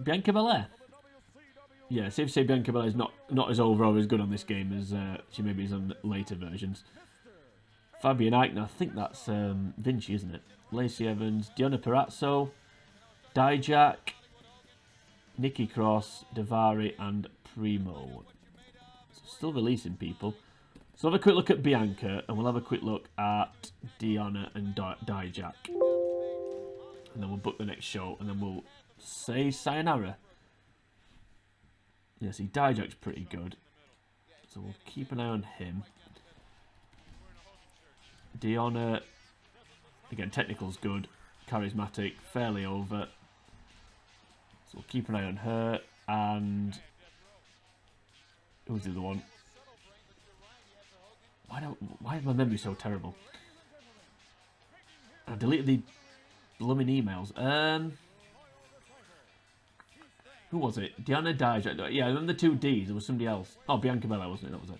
Bianca Belair. Yeah, safe to say Bianca Belair is not as over or as good on this game as she maybe is on later versions. Fabian Eichner, I think that's Vinci, isn't it? Lacey Evans, Diana Perazzo, Dijak, Nikki Cross, Davari, and Primo. Still releasing people. So have a quick look at Bianca, and we'll have a quick look at Diana and Dijak. And then we'll book the next show, and then we'll say sayonara. Yeah, see, Dijak's pretty good. So we'll keep an eye on him. Diana, again, technical's good. Charismatic, fairly over. So we'll keep an eye on her. And who's the other one? Why is my memory so terrible? I deleted the blooming emails. Who was it? Diana Dijak. Yeah, I remember the 2 Ds. There was somebody else. Oh, Bianca Belair, wasn't it? That was it.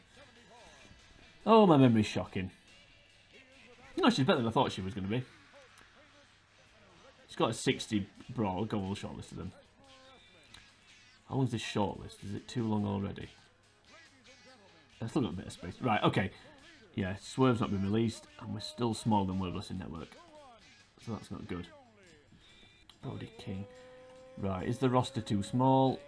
Oh, my memory's shocking. No, she's better than I thought she was going to be. She's got a 60 brawl. Go, we'll shortlist them. How long's this shortlist? Is it too long already? I've still got a bit of space. Right, okay. Yeah, Swerve's not been released, and we're still smaller than World Wrestling Network. So that's not good. Brody King. Right, is the roster too small?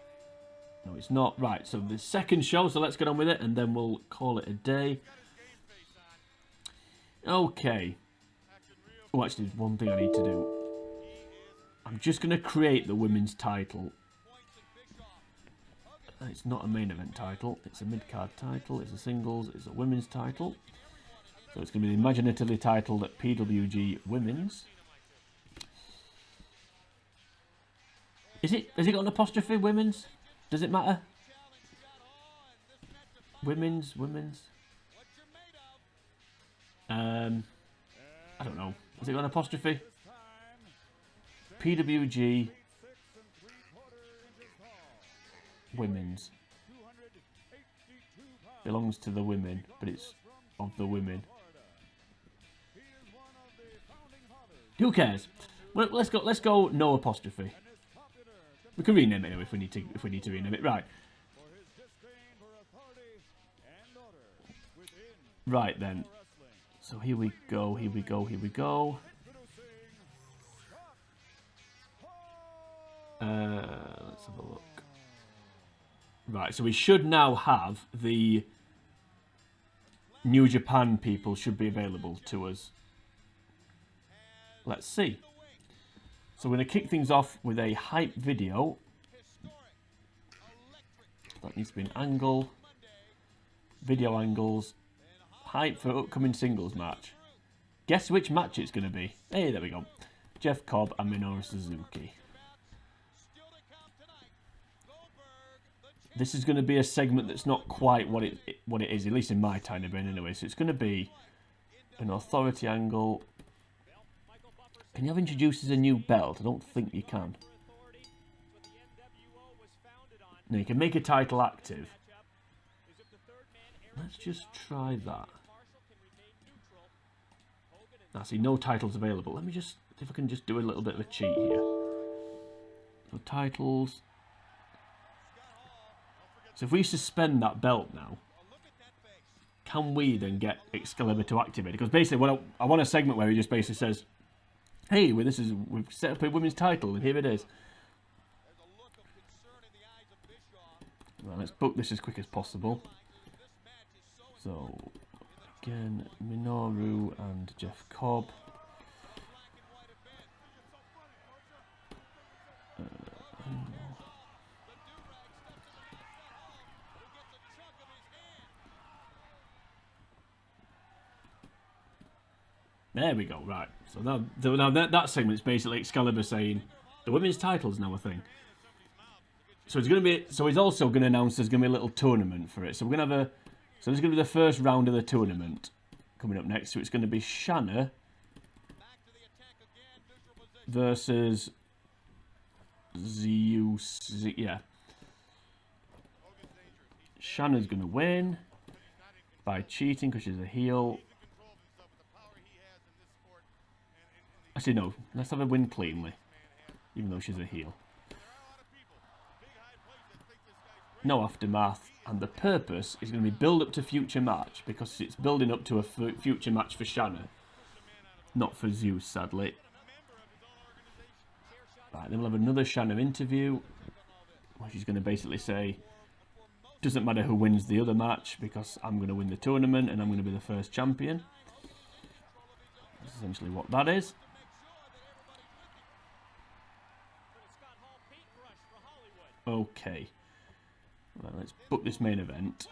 No, it's not. Right, so the second show, so let's get on with it, and then we'll call it a day. Okay. Oh, actually, there's one thing I need to do. I'm just going to create the women's title. It's not a main event title. It's a mid-card title. It's a singles. It's a women's title. So it's going to be imaginatively titled PWG Women's. Has it got an apostrophe? Women's? Does it matter? Women's. I don't know. Has it got an apostrophe? PWG Women's. Belongs to the women, but it's of the women. Who cares? Well, let's go no apostrophe. We can rename it anyway if we need to rename it. Right. Right then. So here we go. Let's have a look. Right, so we should now have the New Japan people should be available to us. Let's see. So we're going to kick things off with a hype video. That needs to be an angle. Video angles. Hype for upcoming singles match. Guess which match it's going to be. Hey, there we go. Jeff Cobb and Minoru Suzuki. This is going to be a segment that's not quite what it is, at least in my tiny brain anyway. So it's going to be an authority angle. Can you have introduced as a new belt? I don't think you can. No, you can make a title active. Let's just try that. I see no titles available. Let me just, if I can just do a little bit of a cheat here. So titles. So if we suspend that belt now, can we then get Excalibur to activate it? Because basically, I want a segment where he just basically says, "Hey, we've set up a women's title, and here it is." Right, let's book this as quick as possible. So again, Minoru and Jeff Cobb. There we go, right. So now that segment is basically Excalibur saying the women's title's now a thing. So it's going to be. So he's also going to announce there's going to be a little tournament for it. So we're going to have a. So this is going to be the first round of the tournament coming up next. So it's going to be Shanna versus Zeus. Yeah. Shanna's going to win by cheating because she's a heel. Actually, no. Let's have her win cleanly, even though she's a heel. No aftermath, and the purpose is going to be build up to future match because it's building up to a future match for Shanna, not for Zeus, sadly. Right, then we'll have another Shanna interview where she's going to basically say, doesn't matter who wins the other match because I'm going to win the tournament and I'm going to be the first champion. That's essentially what that is. Okay. Right, let's book this main event.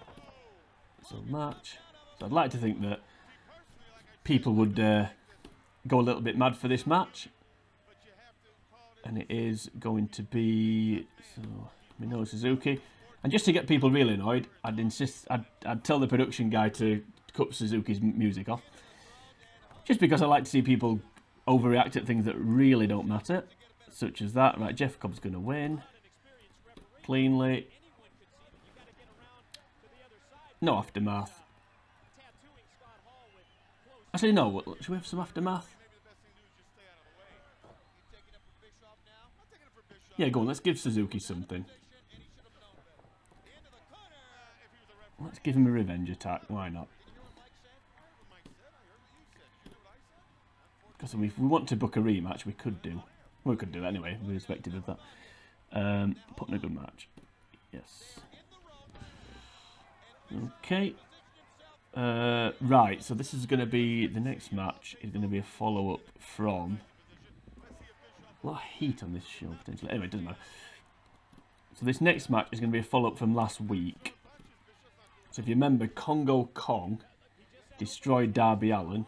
So match. So I'd like to think that people would go a little bit mad for this match. And it is going to be Minoru Suzuki. And just to get people really annoyed, I'd tell the production guy to cut Suzuki's music off. Just because I like to see people overreact at things that really don't matter. Such as that. Right, Jeff Cobb's going to win. Cleanly. No aftermath. Actually, no. Should we have some aftermath? Yeah, go on. Let's give Suzuki something. Let's give him a revenge attack. Why not? Because if we want to book a rematch, we could do. We could do that anyway, irrespective of that. Putting a good match. Yes. Okay. Right, so this is going to be... The next match is going to be a follow-up from... A lot of heat on this show, potentially. Anyway, it doesn't matter. So this next match is going to be a follow-up from last week. So if you remember, Congo Kong destroyed Darby Allin.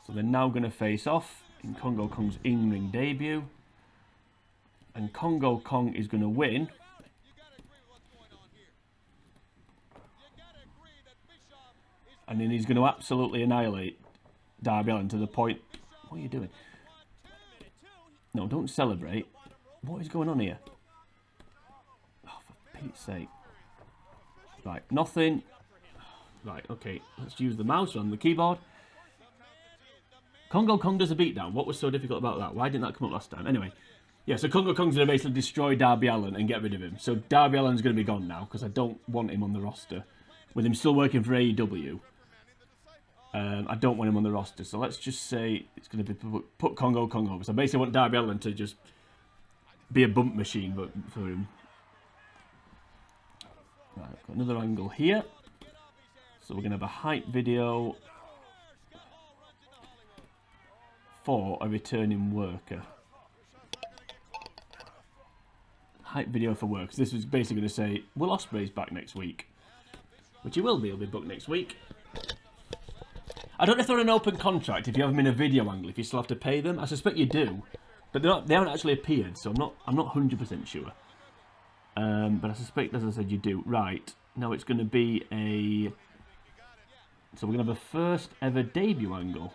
So they're now going to face off in Congo Kong's in-ring debut. And Congo Kong is going to win. And then he's going to absolutely annihilate Darby Allin to the point... What are you doing? No, don't celebrate. What is going on here? Oh, for Pete's sake. Right, nothing. Right, okay. Let's use the mouse on the keyboard. Congo Kong does a beatdown. What was so difficult about that? Why didn't that come up last time? Anyway. Yeah, so Congo Kong's going to basically destroy Darby Allin and get rid of him. So Darby Allin's going to be gone now because I don't want him on the roster. With him still working for AEW. I don't want him on the roster. So let's just say it's going to be put Congo Kong over. So I basically want Darby Allin to just be a bump machine for him. Right, I've got another angle here. So we're going to have a hype video for a returning worker. Hype video for work. So this was basically going to say, Will Ospreay's back next week. Which he will be. He'll be booked next week. I don't know if they're on an open contract, if you have them in a video angle, if you still have to pay them. I suspect you do. But they haven't actually appeared, so I'm not 100% sure. But I suspect, as I said, you do. Right. Now it's going to be a... So we're going to have a first ever debut angle.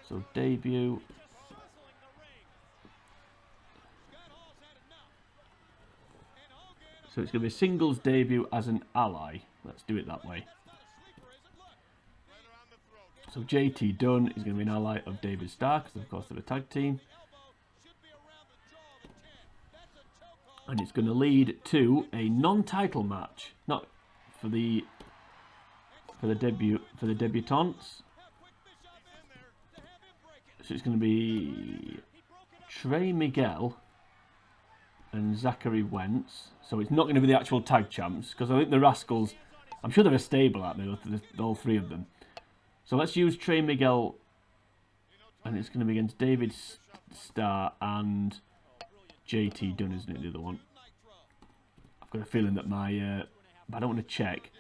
So debut... So it's going to be a singles debut as an ally. Let's do it that way. So JT Dunn is going to be an ally of David Starr, because of course they're a tag team. And it's going to lead to a non-title match, not for the debutantes. So it's going to be Trey Miguel and Zachary Wentz. So it's not going to be the actual tag champs, because I think the Rascals, I'm sure they're a stable, aren't they? All three of them. So let's use Trey Miguel, and it's going to be against David Starr and JT Dunn, isn't it, the other one? I've got a feeling that my... but I don't want to check.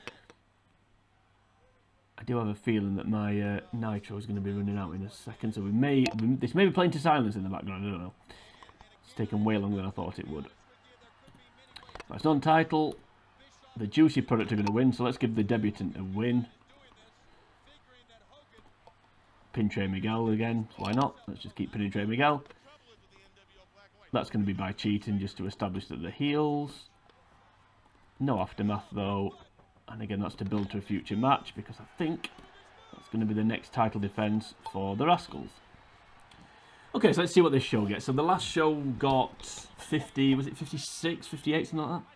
I do have a feeling that my Nitro is going to be running out in a second, so this may be playing to silence in the background, I don't know. It's taken way longer than I thought it would. Well, it's non-title. The Juicy product are going to win, so let's give the debutant a win. Pin Trey Miguel again, why not? Let's just keep pinning Trey Miguel. That's going to be by cheating, just to establish that they're heels. No aftermath though. And again, that's to build to a future match, because I think that's going to be the next title defense for the Rascals. Okay, so let's see what this show gets. So the last show got 50, was it 56, 58, something like that?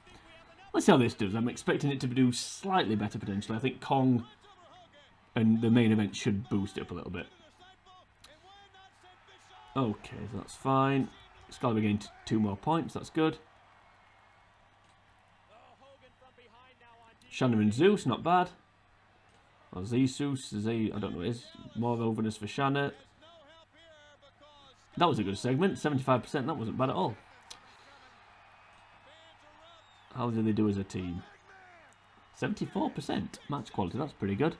Let's see how this does. I'm expecting it to do slightly better potentially. I think Kong and the main event should boost it up a little bit. Okay, so that's fine. It's got to be getting 2 more points, that's good. Shanna and Zeus, not bad. Or Zeus, I don't know what it is. More overness for Shanna. That was a good segment, 75%, that wasn't bad at all. How did they do as a team? 74% match quality, that's pretty good.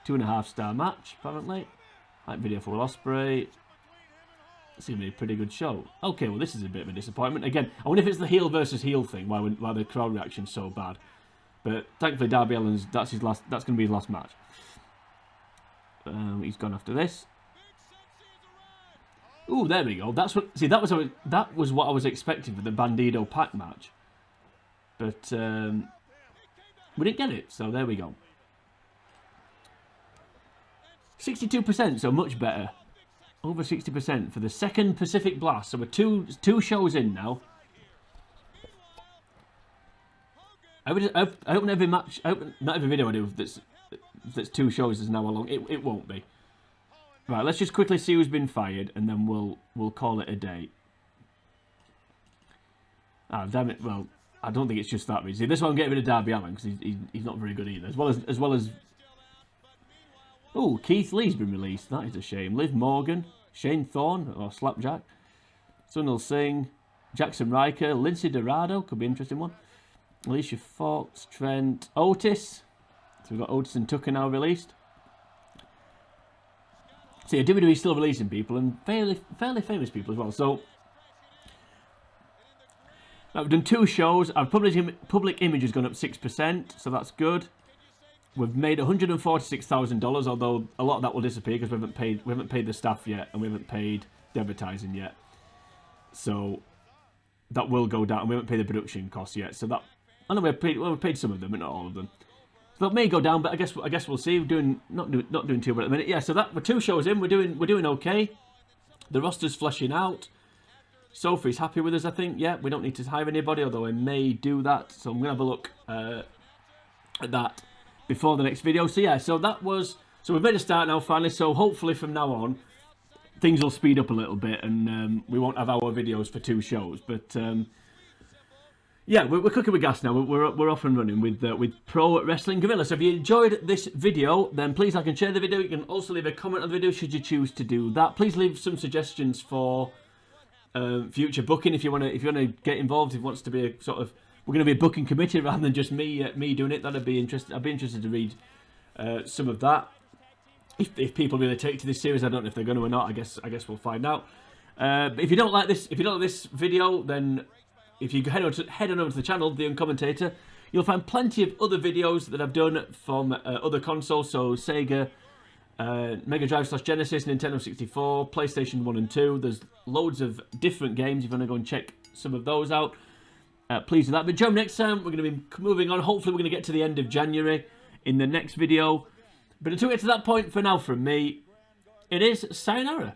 2.5-star match, apparently. Hype video for Will Ospreay. It's going to be a pretty good show. Okay, well, this is a bit of a disappointment. Again, I wonder if it's the heel versus heel thing, why the crowd reaction's so bad. But thankfully, Darby Allin's that's going to be his last match. He's gone after this. Ooh, there we go. That's what. See, that was what I was expecting for the Bandido Pac match. But we didn't get it, so there we go. 62%, so much better. Over 60% for the second Pacific Blast. So we're two shows in now. I hope every match, not every video I do that's 2 shows is now along. It won't be. Right, let's just quickly see who's been fired, and then we'll call it a day. Ah, damn it! Well, I don't think it's just that reason. This one I'm getting rid of Darby Allin because he's not very good either. As well as. Oh, Keith Lee's been released. That is a shame. Liv Morgan, Shane Thorne or Slapjack, Sunil Singh, Jackson Riker, Lindsay Dorado could be an interesting one. Alicia Fox, Trent, Otis, we've got Otis and Tucker now released. So yeah, WWE is still releasing people, and fairly famous people as well. So now we've done 2 shows. Our public image has gone up 6%, so that's good. We've made $146,000, although a lot of that will disappear because we haven't paid the staff yet, and we haven't paid the advertising yet. So that will go down. We haven't paid the production costs yet. So that, I know we've paid some of them, but not all of them. So that may go down, but I guess we'll see. We're not doing too bad at the minute. Yeah. So that we're 2 shows in. We're doing okay. The roster's fleshing out. Sophie's happy with us, I think. Yeah, we don't need to hire anybody, although I may do that. So I'm gonna have a look at that before the next video. So yeah, so we've made a start now finally. So hopefully from now on things will speed up a little bit, and we won't have our videos for 2 shows. But yeah, we're cooking with gas now. We're off and running with Pro Wrestling Guerrilla. So if you enjoyed this video, then please like and share the video. You can also leave a comment on the video should you choose to do that. Please leave some suggestions for future booking if you want to get involved. If it wants to be a sort of, we're going to be a booking committee rather than just me doing it. That'd be interesting. I'd be interested to read some of that. If people really take to this series, I don't know if they're going to or not. I guess we'll find out. But if you don't like this video, then if you head on over to the channel, The Uncommentator, you'll find plenty of other videos that I've done from other consoles, so Sega, Mega Drive / Genesis, Nintendo 64, PlayStation 1 and 2. There's loads of different games if you want to go and check some of those out. Please do that. But join me next time. We're going to be moving on. Hopefully we're going to get to the end of January in the next video. But until we get to that point, for now from me, it is sayonara.